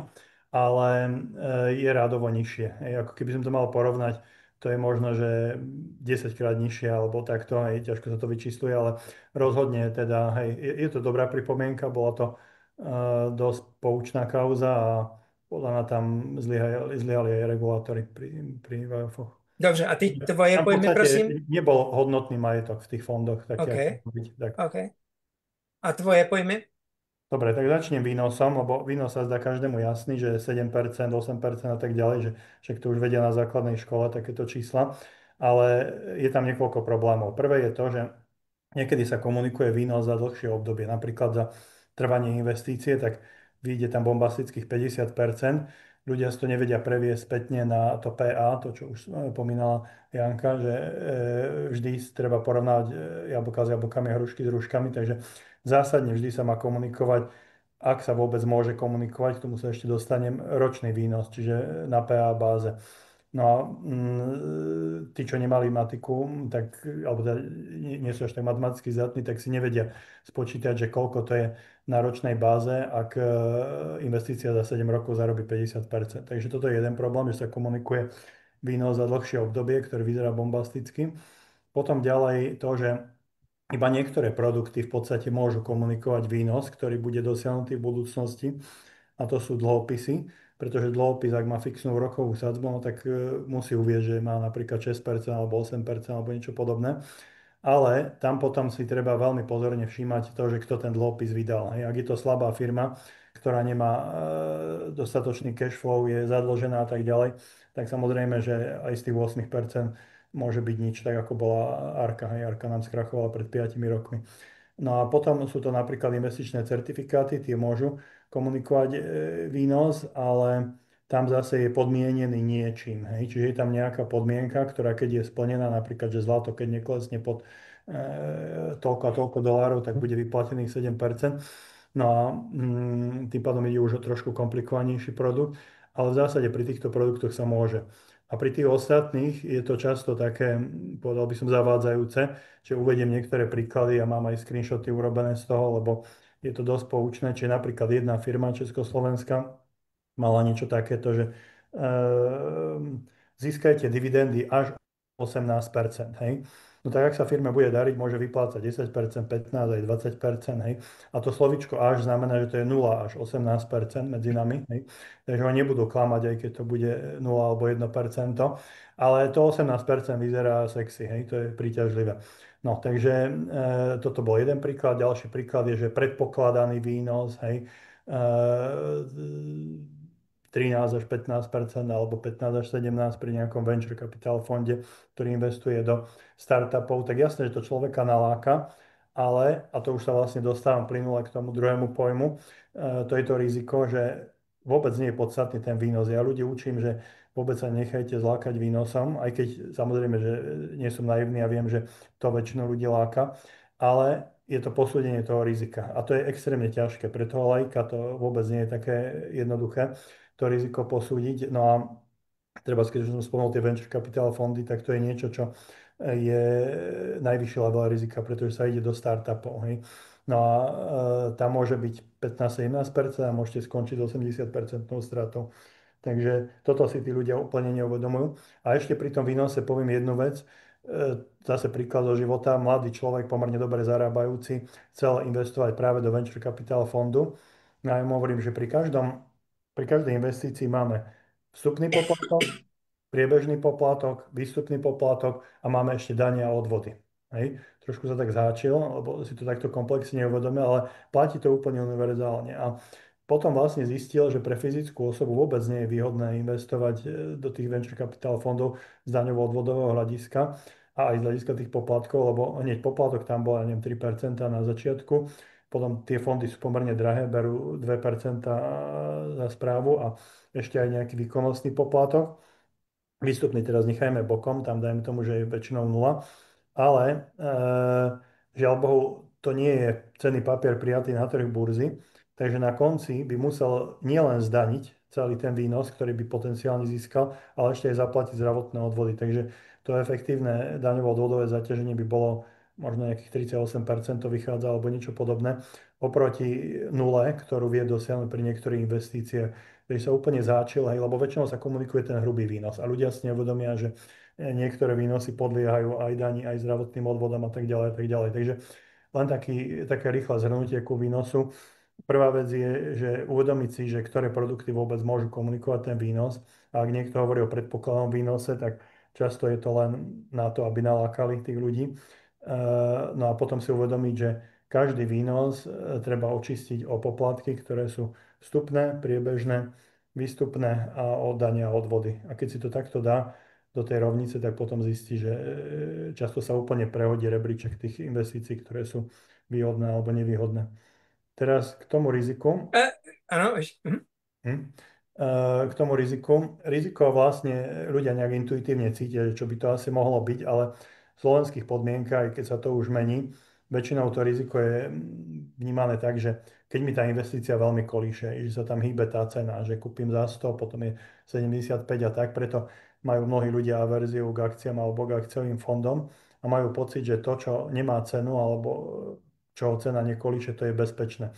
ale je rádovo nižšie. Hej. Ako keby som to mal porovnať, to je možno, že 10-krát nižšie alebo takto, hej, ťažko sa to vyčísluje, ale rozhodne teda, hej, je to dobrá pripomienka, bola to dosť poučná kauza a podľa mňa tam zlyhali aj regulátory pri VFoch. Dobře, a ty tvoje pojmy, prosím? Nebol hodnotný majetok v tých fondoch. Okay. A tvoje pojmy? Dobre, tak začnem výnosom, lebo výnos sa zdá každému jasný, že 7%, 8% a tak ďalej, že však to už vedia na základnej škole takéto čísla. ale je tam niekoľko problémov. Prvé je to, že niekedy sa komunikuje výnos za dlhšie obdobie, napríklad za trvanie investície, tak vyjde tam bombastických 50%. Ľudia si to nevedia previesť spätne na to PA, to čo už pomínala Janka, že vždy treba porovnávať jablka s jablkami a hrušky s hruškami, takže zásadne vždy sa má komunikovať, ak sa vôbec môže komunikovať, k tomu sa ešte dostanem, ročný výnos, čiže na PA báze. No a tí, čo nemali matiku, tak, alebo teda nie sú až tak matematicky zdatní, tak si nevedia spočítať, že koľko to je na ročnej báze, ak investícia za 7 rokov zarobí 50%. Takže toto je jeden problém, že sa komunikuje výnos za dlhšie obdobie, ktorý vyzerá bombasticky. Potom ďalej to, že iba niektoré produkty v podstate môžu komunikovať výnos, ktorý bude dosiahnutý v budúcnosti, a to sú dlhopisy, pretože dlhopis, ak má fixnú rokovú sadzbu, no tak musí uvieť, že má napríklad 6% alebo 8% alebo niečo podobné. Ale tam potom si treba veľmi pozorne všímať to, že kto ten dlhopis vydal. Hej. Ak je to slabá firma, ktorá nemá dostatočný cash flow, je zadlžená a tak ďalej, tak samozrejme, že aj z tých 8% môže byť nič, tak ako bola Arka. Hej. Arka nám skrachovala pred 5 rokmi. No a potom sú to napríklad investičné certifikáty, tie môžu komunikovať výnos, ale tam zase je podmienený niečím. Hej? Čiže je tam nejaká podmienka, ktorá keď je splnená, napríklad, že zlato, keď neklesne pod toľko a toľko dolárov, tak bude vyplatených 7%. No a tým pádom ide už o trošku komplikovanejší produkt, ale v zásade pri týchto produktoch sa môže. A pri tých ostatných je to často také, povedal by som, zavádzajúce, že uvediem niektoré príklady a mám aj screenshoty urobené z toho, lebo je to dosť poučné. Čiže napríklad jedna firma Československa mala niečo takéto, že získajte dividendy až 18%, hej. No tak ak sa firme bude dariť, môže vyplácať 10%, 15%, aj 20%, hej. A to slovičko až znamená, že to je 0 až 18% medzi nami, hej. Takže ho nebudú klamať, aj keď to bude 0 alebo 1%, ale to 18% vyzerá sexy, hej, to je príťažlivé. No, takže toto bol jeden príklad. Ďalší príklad je, že predpokladaný výnos, hej, 13 až 15% alebo 15 až 17% pri nejakom venture capital fonde, ktorý investuje do startupov, tak jasné, že to človeka naláka, ale, a to už sa vlastne dostávam plynule k tomu druhému pojmu, to je to riziko, že vôbec nie je podstatný ten výnos. Ja ľudí učím, že vôbec sa nechajte zlákať výnosom, aj keď samozrejme, že nie som naivný a viem, že to väčšinu ľudí láka, ale je to posúdenie toho rizika. A to je extrémne ťažké. Pre toho laika to vôbec nie je také jednoduché to riziko posúdiť. No a treba, keď som spomenul tie venture capital fondy, tak to je niečo, čo je najvyššie level rizika, pretože sa ide do startupov. Hej. No a tam môže byť 15-17% a môžete skončiť 80% stratou. Takže toto si tí ľudia úplne neuvedomujú. A ešte pri tom výnose poviem jednu vec. Zase príklad zo života. Mladý človek, pomerne dobre zarábajúci, chcel investovať práve do venture capital fondu. No a ja mu hovorím, že pri každej investícii máme vstupný poplatok, priebežný poplatok, výstupný poplatok a máme ešte dania a odvody. Hej. Trošku sa tak zháčil, lebo si to takto komplexne neuvedomil, ale platí to úplne univerzálne. A potom vlastne zistil, že pre fyzickú osobu vôbec nie je výhodné investovať do tých venture capital fondov z daňovo-odvodového hľadiska a aj z hľadiska tých poplatkov, lebo hneď poplatok tam bol, ja neviem, 3% na začiatku. Potom tie fondy sú pomerne drahé, berú 2% za správu a ešte aj nejaký výkonnostný poplatok. Výstupný teraz nechajme bokom, tam dajme tomu, že je väčšinou 0, ale žiaľ Bohu, to nie je cenný papier prijatý na trh burzy, takže na konci by musel nielen zdaniť celý ten výnos, ktorý by potenciálne získal, ale ešte aj zaplatiť zdravotné odvody. Takže to efektívne daňovo-odvodové zaťaženie by bolo možno nejakých 38% to vychádza, alebo niečo podobné, oproti nule, ktorú vie dosiahnuť pri niektorých investíciách, ktorý sa úplne záčil, hej, lebo väčšinou sa komunikuje ten hrubý výnos a ľudia si neuvedomia, že niektoré výnosy podliehajú aj daní, aj zdravotným odvodom a tak ďalej, a tak ďalej. Takže len také rýchle zhrnutie ku výnosu. Prvá vec je, že uvedomiť si, že ktoré produkty vôbec môžu komunikovať ten výnos. A ak niekto hovorí o predpokladnom výnose, tak často je to len na to, aby nalákali tých ľudí. No a potom si uvedomiť, že každý výnos treba očistiť o poplatky, ktoré sú vstupné, priebežné, výstupné a o dania a odvody. A keď si to takto dá do tej rovnice, tak potom zistí, že často sa úplne prehodí rebríček tých investícií, ktoré sú výhodné alebo nevýhodné. Teraz k tomu riziku. Ano, Hm. K tomu riziku. Riziko vlastne ľudia nejak intuitívne cítia, že čo by to asi mohlo byť, ale v slovenských podmienkach, aj keď sa to už mení, väčšinou to riziko je vnímané tak, že keď mi tá investícia veľmi kolíše, že sa tam hýbe tá cena, že kúpim za 100, potom je 75 a tak, preto majú mnohí ľudia averziu k akciám alebo k akciovým fondom a majú pocit, že to, čo nemá cenu alebo čo cena nekolíše, to je bezpečné.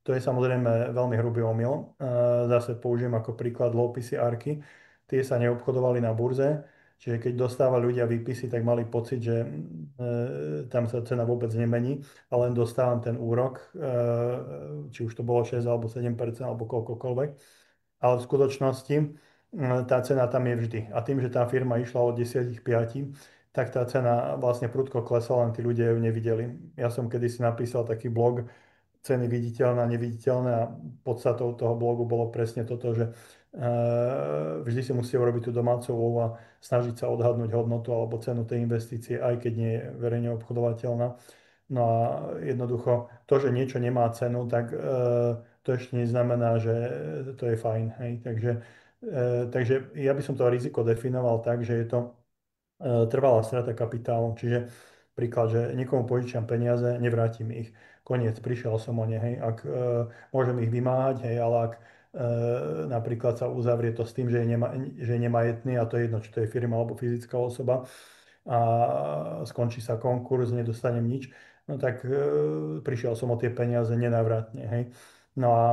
To je samozrejme veľmi hrubý omyl. Zase použijem ako príklad dlhopisy Arky. Tie sa neobchodovali na burze, čiže keď dostávali ľudia výpisy, tak mali pocit, že tam sa cena vôbec nemení a len dostávam ten úrok, či už to bolo 6 alebo 7% alebo koľkokoľvek. Ale v skutočnosti tá cena tam je vždy. A tým, že tá firma išla od 10 k 5, tak tá cena vlastne prudko klesla, len tí ľudia ju nevideli. Ja som kedysi napísal taký blog, ceny viditeľné a neviditeľné a podstatou toho blogu bolo presne toto, že vždy si musíte urobiť tú domácu úlohu a snažiť sa odhadnúť hodnotu alebo cenu tej investície, aj keď nie je verejne obchodovateľná. No a jednoducho to, že niečo nemá cenu, tak to ešte neznamená, že to je fajn. Hej? Takže ja by som to riziko definoval tak, že je to trvalá strata kapitálu. Čiže príklad, že niekomu požičiam peniaze, nevrátim ich. Koniec, prišiel som o ne, hej. Ak môžem ich vymáhať, hej, ale ak napríklad sa uzavrie to s tým, že je nemajetný, a to je jedno, či to je firma alebo fyzická osoba, a skončí sa konkurs, nedostanem nič, no tak prišiel som o tie peniaze nenávratne, hej. No a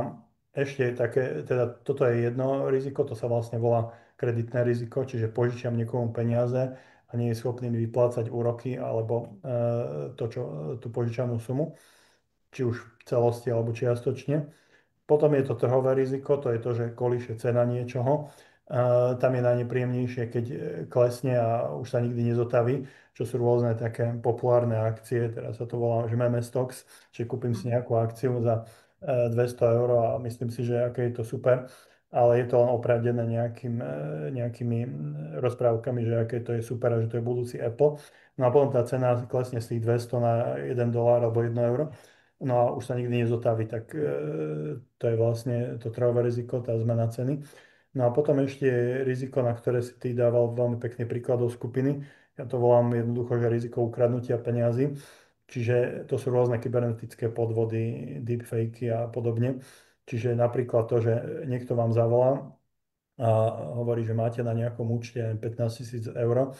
ešte také, teda toto je jedno riziko, to sa vlastne volá kreditné riziko, čiže požičiam niekomu peniaze a nie je schopný mi vyplácať úroky alebo tú požičanú sumu, či už v celosti alebo čiastočne. Potom je to trhové riziko, to je to, že kolíše cena niečoho. Tam je najnepríjemnejšie, keď klesne a už sa nikdy nezotaví, čo sú rôzne také populárne akcie, teraz sa to volá, že meme stocks, čiže kúpim si nejakú akciu za 200 eur a myslím si, že aké je to super, ale je to len opravdené nejakými rozprávkami, že aké to je super a že to je budúci Apple. No a potom tá cena klesne z tých 200 na 1 dolár alebo 1 euro. No a už sa nikdy nezotaví, tak to je vlastne to trhové riziko, tá zmena ceny. No a potom ešte je riziko, na ktoré si ty dával veľmi pekný príkladov skupiny. Ja to volám jednoducho, že riziko ukradnutia peňazí. Čiže to sú rôzne kybernetické podvody, deepfakey a podobne. Čiže napríklad to, že niekto vám zavolá a hovorí, že máte na nejakom účte 15 000 eur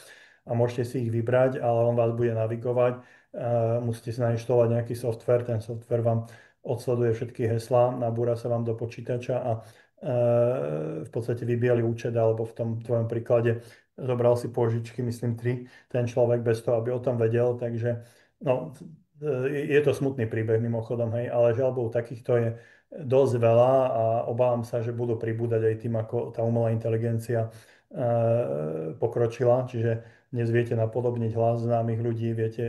a môžete si ich vybrať, ale on vás bude navigovať. Musíte si nainštalovať nejaký software, ten software vám odsleduje všetky heslá, nabúra sa vám do počítača a v podstate vybieli účet, alebo v tom tvojom príklade zobral si pôžičky, myslím, 3, ten človek bez toho, aby o tom vedel, takže no, je to smutný príbeh mimochodom, hej, ale žiaľ takýchto je dosť veľa a obávam sa, že budú pribúdať aj tým, ako tá umelá inteligencia pokročila, čiže dnes viete napodobniť hlas známych ľudí, viete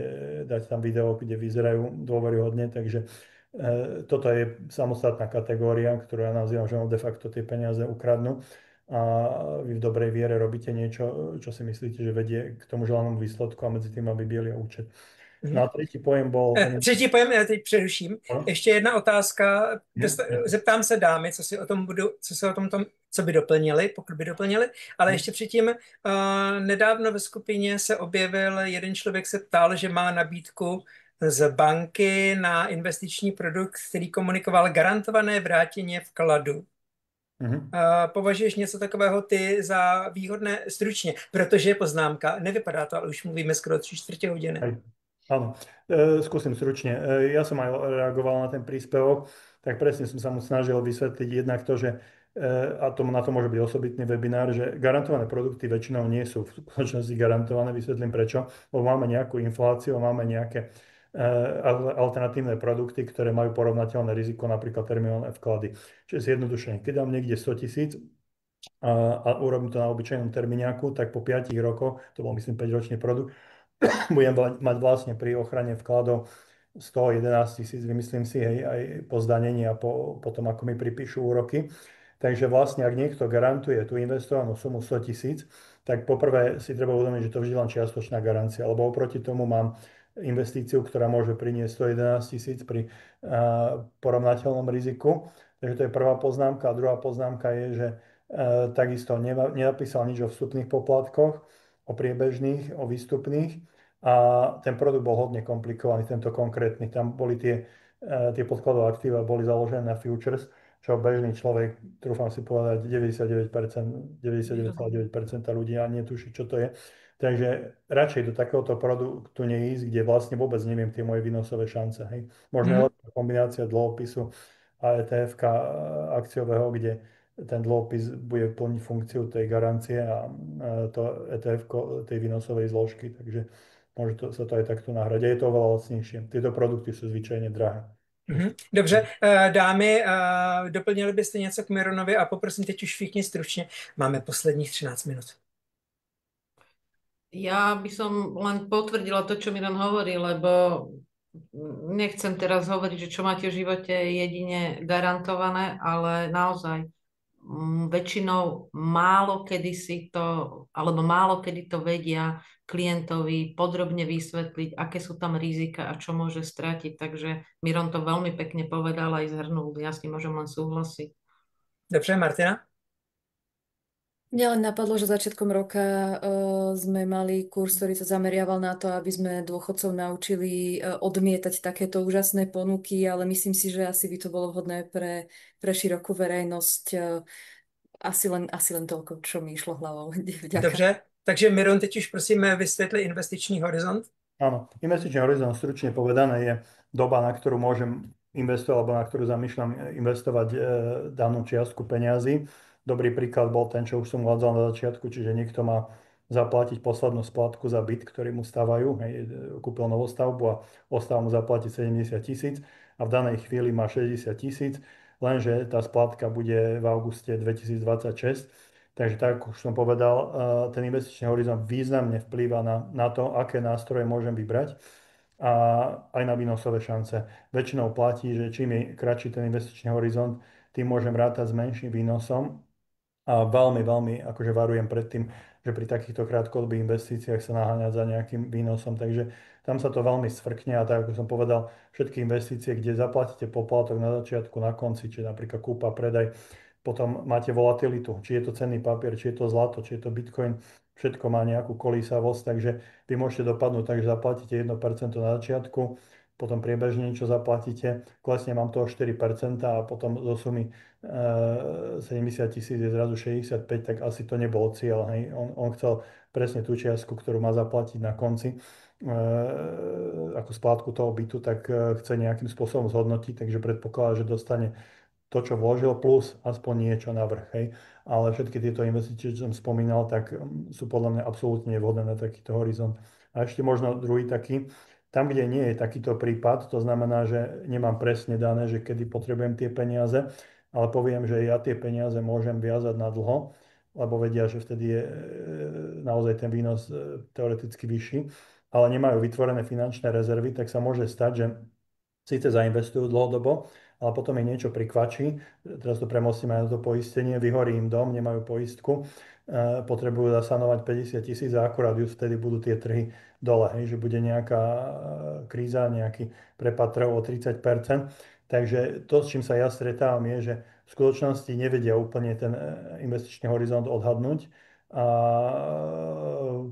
dať tam video, kde vyzerajú dôveryhodne, takže toto je samostatná kategória, ktorú ja nazývam, že de facto tie peniaze ukradnú a vy v dobrej viere robíte niečo, čo si myslíte, že vedie k tomu želanému výsledku a medzi tým, aby bielia účet. No a tretí pojem bol... Třetí pojem, já teď přeruším. Ještě jedna otázka. Zeptám se dámy, co by doplnili, pokud by doplnili, ale ještě předtím nedávno ve skupině se objevil, jeden člověk se ptal, že má nabídku z banky na investiční produkt, který komunikoval garantované vrátění vkladu. Považuješ něco takového ty za výhodné stručně, protože je poznámka, nevypadá to, ale už mluvíme skoro 3/4 hodiny. Áno, skúsim stručne. Ja som aj reagoval na ten príspevok, tak presne som sa mu snažil vysvetliť jednak to, že a na to môže byť osobitný webinár, že garantované produkty väčšinou nie sú v skutočnosti garantované. Vysvetlím prečo. Lebo máme nejakú infláciu, máme nejaké alternatívne produkty, ktoré majú porovnateľné riziko, napríklad terminálne vklady. Čiže zjednodušene, keď dám niekde 100 000 a urobím to na obyčajnom termíňaku, tak po 5 rokoch, to bol myslím 5-ročný produkt, budem mať vlastne pri ochrane vkladov 111 000, vymyslím si, hej, aj po zdanení a po tom, ako mi pripíšu úroky. Takže vlastne, ak niekto garantuje tú investovanú sumu 100 000, tak poprvé si treba uvedomiť, že to vždy len čiastočná garancia, lebo oproti tomu mám investíciu, ktorá môže priniesť 111 000 pri porovnateľnom riziku. Takže to je prvá poznámka. A druhá poznámka je, že takisto nenapísal nič o vstupných poplatkoch, o priebežných, o výstupných. A ten produkt bol hodne komplikovaný, tento konkrétny. Tam boli tie podkladové aktíva boli založené na futures, čo bežný človek, trúfam si povedať, 99%, 99,9% ľudí ani netuší, čo to je. Takže radšej do takéhoto produktu neísť, kde vlastne vôbec neviem tie moje výnosové šance. Hej. Možno je lepšia kombinácia dlhopisu a ETF akciového, kde ten dlhopis bude plniť funkciu tej garancie a to ETF tej výnosovej zložky. Takže môže sa to aj takto nahrať. A je to oveľa lacnejšie. Tieto produkty sú zvyčajne drahé. Dobře, dámy, doplnili byste něco k Mironovi a poprosím teď už všichni stručně. Máme posledních 13 minut. Ja by som len potvrdila to, čo Miron hovorí, lebo nechcem teraz hovoriť, že čo máte v živote je jedine garantované, ale naozaj väčšinou málo kedy to vedia klientovi podrobne vysvetliť, aké sú tam rizika a čo môže stratiť. Takže Miron to veľmi pekne povedal aj zhrnul. Ja s tým môžem len súhlasiť. Dobře, Martina? Mňa len napadlo, že začiatkom roka sme mali kurz, ktorý sa zameriaval na to, aby sme dôchodcov naučili odmietať takéto úžasné ponuky, ale myslím si, že asi by to bolo vhodné pre širokú verejnosť. Asi len toľko, čo mi išlo hlavou. Ďakujem. Dobře, takže Miron, teď už prosím vysvetli investičný horizont. Áno, investičný horizont, stručne povedané, je doba, na ktorú môžem investovať, alebo na ktorú zamýšľam investovať danú čiastku peňazí. Dobrý príklad bol ten, čo už som uvádzal na začiatku, čiže niekto má zaplatiť poslednú splátku za byt, ktorý mu stavajú, kúpil novostavbu a ostáva mu zaplatiť 70 000 a v danej chvíli má 60 000, lenže tá splátka bude v auguste 2026. Takže tak, ako už som povedal, ten investičný horizont významne vplýva na to, aké nástroje môžem vybrať a aj na výnosové šance. Väčšinou platí, že čím je kratší ten investičný horizont, tým môžem rátať s menším výnosom. A veľmi, veľmi akože varujem pred tým, že pri takýchto krátkodobých investíciách sa naháňať za nejakým výnosom. Takže tam sa to veľmi sfrkne a tak, ako som povedal, všetky investície, kde zaplatíte poplatok na začiatku, na konci, či napríklad kúpa, predaj, potom máte volatilitu, či je to cenný papier, či je to zlato, či je to bitcoin, všetko má nejakú kolísavosť, takže vy môžete dopadnúť tak, že zaplatíte 1% na začiatku, potom priebežne niečo zaplatíte, klesne vám to o 4% a potom zo sumy 70 000 je zrazu 65, tak asi to nebol cieľ. Hej. On chcel presne tú čiastku, ktorú má zaplatiť na konci ako splátku toho bytu, tak chce nejakým spôsobom zhodnotiť, takže predpokladá, že dostane to, čo vložil, plus aspoň niečo navrch. Hej. Ale všetky tieto investície, čo som spomínal, tak sú podľa mňa absolútne nevhodné na takýto horizont. A ešte možno druhý taký, tam, kde nie je takýto prípad, to znamená, že nemám presne dané, že kedy potrebujem tie peniaze, ale poviem, že ja tie peniaze môžem viazať na dlho, lebo vedia, že vtedy je naozaj ten výnos teoreticky vyšší, ale nemajú vytvorené finančné rezervy, tak sa môže stať, že síce zainvestujú dlhodobo, ale potom je niečo prikvačí, teraz to premostím aj na to poistenie, vyhorí im dom, nemajú poistku, potrebujú zasanovať 50 000 a akurát už vtedy budú tie trhy dole, hej, že bude nejaká kríza, nejaký prepad trhov o 30%. Takže to, s čím sa ja stretávam, je, že v skutočnosti nevedia úplne ten investičný horizont odhadnúť a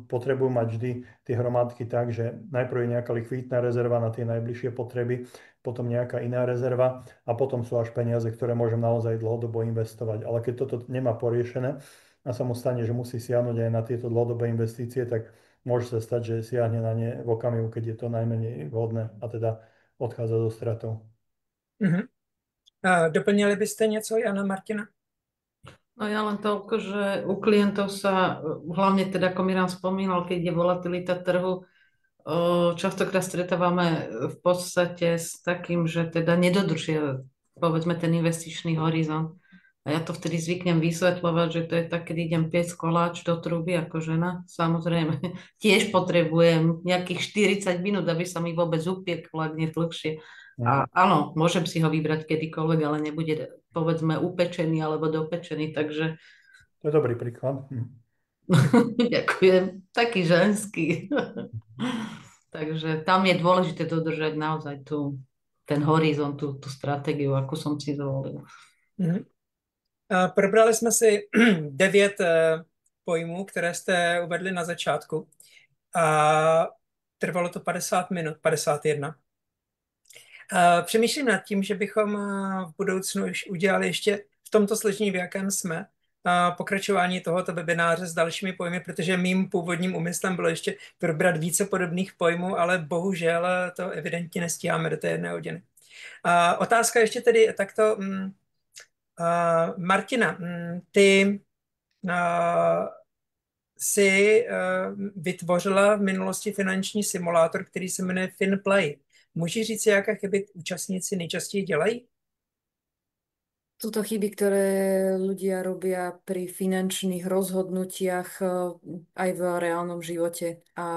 potrebujú mať vždy tie hromadky tak, že najprv je nejaká likviditná rezerva na tie najbližšie potreby, potom nejaká iná rezerva a potom sú až peniaze, ktoré môžem naozaj dlhodobo investovať. Ale keď toto nemá poriešené a sa mu stane, že musí siahnuť aj na tieto dlhodobé investície, tak môže sa stať, že siahne na ne v okamihu, keď je to najmenej vhodné a teda odchádza do stratov. Doplnili byste něco, Jana, Martina? No ja len toľko, že u klientov sa, hlavne teda ako Miran spomínal, keď je volatilita trhu, častokrát stretávame v podstate s takým, že teda nedodržia povedzme ten investičný horizont. A ja to vtedy zvyknem vysvetľovať, že to je tak, keď idem piec koláč do truby ako žena. Samozrejme, tiež potrebujem nejakých 40 minút, aby sa mi vôbec upieklo, ak nie dlhšie. A áno, môžem si ho vybrať kedykoľvek, ale nebude, povedzme, upečený alebo dopečený, takže To je dobrý príklad. ďakujem. Taký ženský. Takže tam je dôležité dodržať naozaj ten horizont, tú stratégiu, akú som si zvolil. Mhm. Probrali jsme si 9 pojmů, které jste uvedli na začátku. A trvalo to 50 minut, 51. Přemýšlím nad tím, že bychom v budoucnu už udělali ještě v tomto složení, v jakém jsme, pokračování tohoto webináře s dalšími pojmy, protože mým původním úmyslem bylo ještě probrat více podobných pojmů, ale bohužel to evidentně nestíháme do té 1 hodiny. Otázka ještě tedy takto. Martina, ty si vytvořila v minulosti finanční simulátor, který se jmenuje FinPlay. Můžeš říct, jaké chyby účastníci nejčastěji dělají? Sú to chyby, ktoré ľudia robia pri finančných rozhodnutiach aj v reálnom živote. A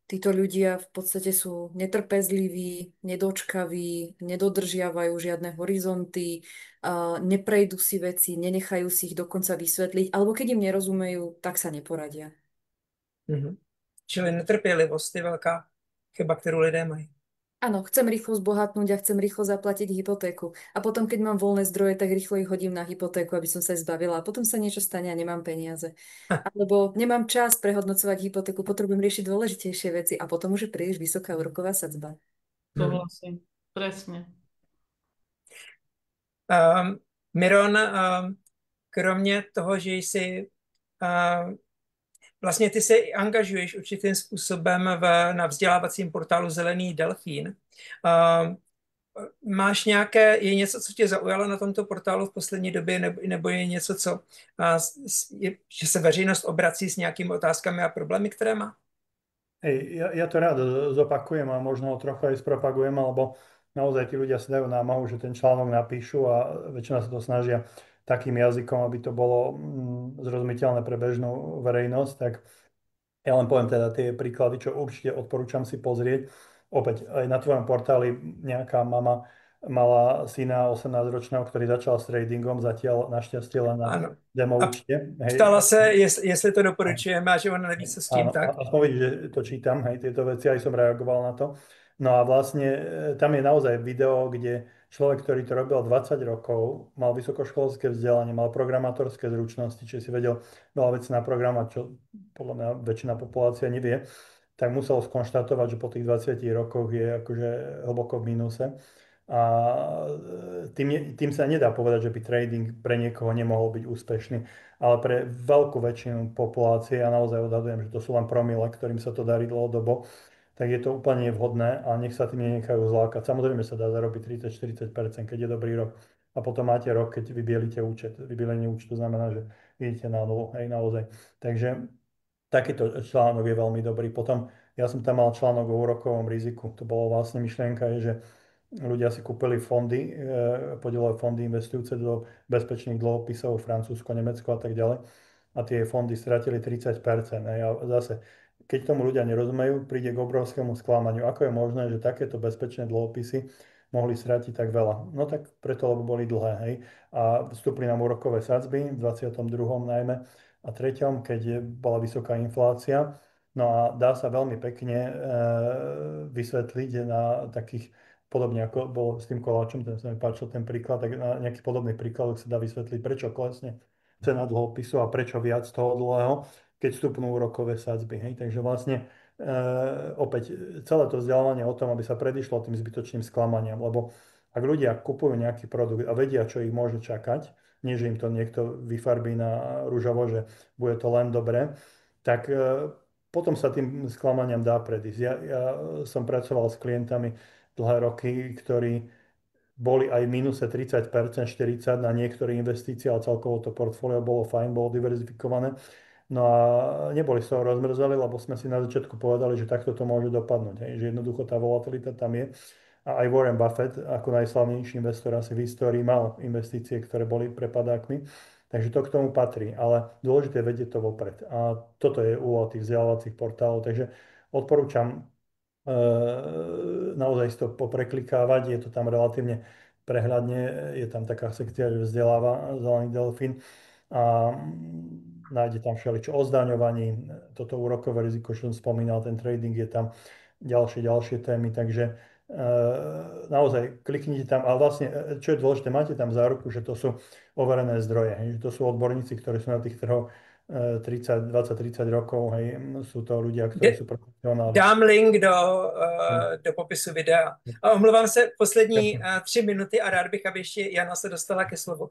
títo ľudia v podstate sú netrpezliví, nedočkaví, nedodržiavajú žiadne horizonty, neprejdú si veci, nenechajú si ich dokonca vysvetliť, alebo keď im nerozumejú, tak sa neporadia. Mhm. Čili netrpělivost je velká chyba, kterou lidé mají. Áno, chcem rýchlo zbohatnúť a chcem rýchlo zaplatiť hypotéku. A potom, keď mám voľné zdroje, tak rýchlo ich hodím na hypotéku, aby som sa zbavila. A potom sa niečo stane a nemám peniaze. Alebo nemám čas prehodnocovať hypotéku, potrebujem riešiť dôležitejšie veci a potom už je príliš vysoká úroková sadzba. Súhlasím, presne. Miron, kromě toho, že jsi vlastně ty se angažuješ určitým způsobem na vzdělávacím portálu Zelený delfín. Máš nějaké, je něco, co tě zaujalo na tomto portálu v poslední době, nebo je něco, co, že se veřejnost obrací s nějakými otázkami a problémy, které má? Hej, ja to rád zopakujem a možno ho trochu aj spropagujem, alebo naozaj tí ľudia si dajú námahu, že ten článok napíšu a väčšina sa to snažia takým jazykom, aby to bolo zrozumiteľné pre bežnú verejnosť, tak ja len poviem teda tie príklady, čo určite odporúčam si pozrieť. Opäť aj na tvojom portáli nejaká mama mala syna 18-ročného, ktorý začal s tradingom, zatiaľ našťastie len na Ano. demo A účte. ptala se, jestli to doporučujeme a že ona neví, co s tím, Áno, tak? aspoň vidíš, že to čítam, hej, tieto veci, aj som reagoval na to. No a vlastne tam je naozaj video, kde človek, ktorý to robil 20 rokov, mal vysokoškolské vzdelanie, mal programátorské zručnosti, čiže si vedel veľa vecí na programovať, čo podľa mňa väčšina populácia nevie, tak musel skonštatovať, že po tých 20 rokoch je akože hlboko v mínuse. A tým sa nedá povedať, že by trading pre niekoho nemohol byť úspešný, ale pre veľkú väčšinu populácie, ja naozaj odhadujem, že to sú len promile, ktorým sa to darí dlhodobo, tak je to úplne nevhodné a nech sa tým nenechajú zlákať. Samozrejme sa dá zarobiť 30-40%, keď je dobrý rok. A potom máte rok, keď vybielite účet. Vybielenie účtu znamená, že idete na nulu, hej, naozaj. Takže takýto článok je veľmi dobrý. Potom ja som tam mal článok o úrokovom riziku. To bolo vlastne myšlienka, je, že ľudia si kúpili fondy, podielové fondy investujúce do bezpečných dlhopisov, Francúzsko, Nemecko a tak ďalej. A tie fondy stratili 30%. A zase, keď tomu ľudia nerozumejú, príde k obrovskému sklamaniu. Ako je možné, že takéto bezpečné dlhopisy mohli stratiť tak veľa? No tak preto, lebo boli dlhé, hej. A vstúpli nám úrokové sadzby v 22. najmä a 3., keď bola vysoká inflácia. No a dá sa veľmi pekne vysvetliť na takých, podobne ako bolo s tým koláčom, ten sa mi páčil ten príklad, tak na nejaký podobný príklad sa dá vysvetliť, prečo klesne cena dlhopisu a prečo viac toho dlhého, keď vstupnú úrokové sadzby. Hej. Takže vlastne opäť celé to vzdelávanie o tom, aby sa predišlo tým zbytočným sklamaniam, lebo ak ľudia kupujú nejaký produkt a vedia, čo ich môže čakať, nie že im to niekto vyfarbí na rúžovo, že bude to len dobre, tak potom sa tým sklamaniam dá predísť. Ja som pracoval s klientami dlhé roky, ktorí boli aj v mínuse 30%, 40% na niektoré investície, ale celkovo to portfólio bolo fajn, bolo diverzifikované. No a neboli z toho rozmrzeli, lebo sme si na začiatku povedali, že takto to môže dopadnúť. Hej. Že jednoducho tá volatilita tam je. A aj Warren Buffett, ako najslavnejší investor asi v histórii, mal investície, ktoré boli prepadákmi. Takže to k tomu patrí. Ale dôležité je vedieť to vopred. A toto je úloha tých vzdelávacích portálov. Takže odporúčam naozaj si to popreklikávať, je to tam relatívne prehľadne, je tam taká sekcia, že vzdeláva Zelený delfín a nájde tam všeličo o zdaňovaní, toto úrokové riziko, čo som spomínal, ten trading je tam, ďalšie témy, takže naozaj kliknite tam, ale vlastne, čo je dôležité, máte tam záruku, že to sú overené zdroje, hej, že to sú odborníci, ktorí sú na tých trhoch 30, 20, 30 rokov, hej, sú to ľudia, ktorí sú profesionáli. Dám link do popisu videa. A omlouvám se, poslední 3 minuty a rád bych, aby ještě Jana se dostala ke slovu.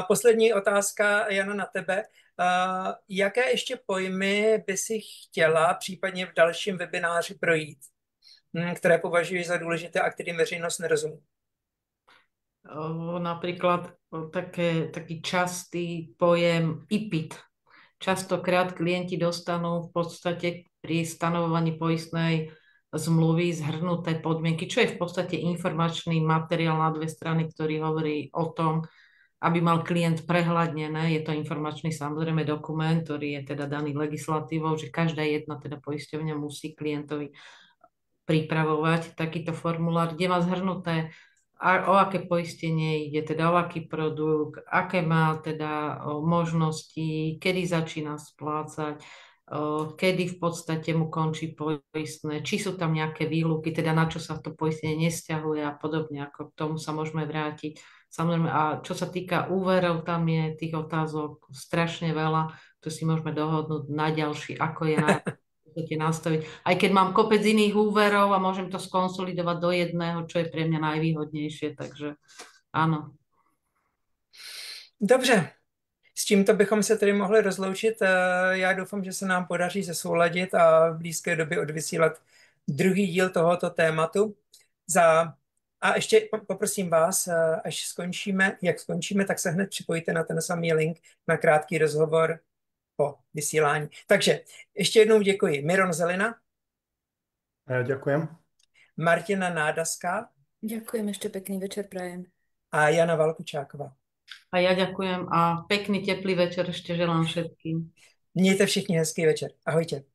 Poslední otázka, Jana, na tebe. Jaké ještě pojmy by si chtěla případně v dalším webináři projít, které považuješ za důležité a kterým veřejnost nerozumí? Napríklad taký častý pojem IPIT. Častokrát klienti dostanú v podstate pri stanovovaní poistnej zmluvy zhrnuté podmienky, čo je v podstate informačný materiál na 2 strany, ktorý hovorí o tom, aby mal klient prehľadnené. Je to informačný samozrejme dokument, ktorý je teda daný legislatívou, že každá jedna teda poisťovňa musí klientovi pripravovať takýto formulár, kde má zhrnuté, o aké poistenie ide, teda o aký produkt, aké má teda možnosti, kedy začína splácať, kedy v podstate mu končí poistné, či sú tam nejaké výluky, teda na čo sa to poistenie nesťahuje a podobne, ako k tomu sa môžeme vrátiť. Samozrejme, a čo sa týka úverov, tam je tých otázok strašne veľa, to si môžeme dohodnúť na ďalší, ako je nastaviť. Aj keď mám kopec iných úverov a môžem to skonsolidovať do jedného, čo je pre mňa najvýhodnejšie, takže áno. Dobře, s tímto bychom se tedy mohli rozloučit. Já doufám, že se nám podaří zesouladit a v blízké době odvysílat druhý díl tohoto tématu. A ještě poprosím vás, až skončíme, tak se hned připojíte na ten samý link na krátký rozhovor po vysílání. Takže ještě jednou děkuji. Miron Zelina. Ďakujem. Martina Nádaská. Ďakujem, ešte pekný večer prajem. A Jana Valkučáková. A ja ďakujem a pekný teplý večer ešte želám všetkým. Mějte všichni hezký večer. Ahojte.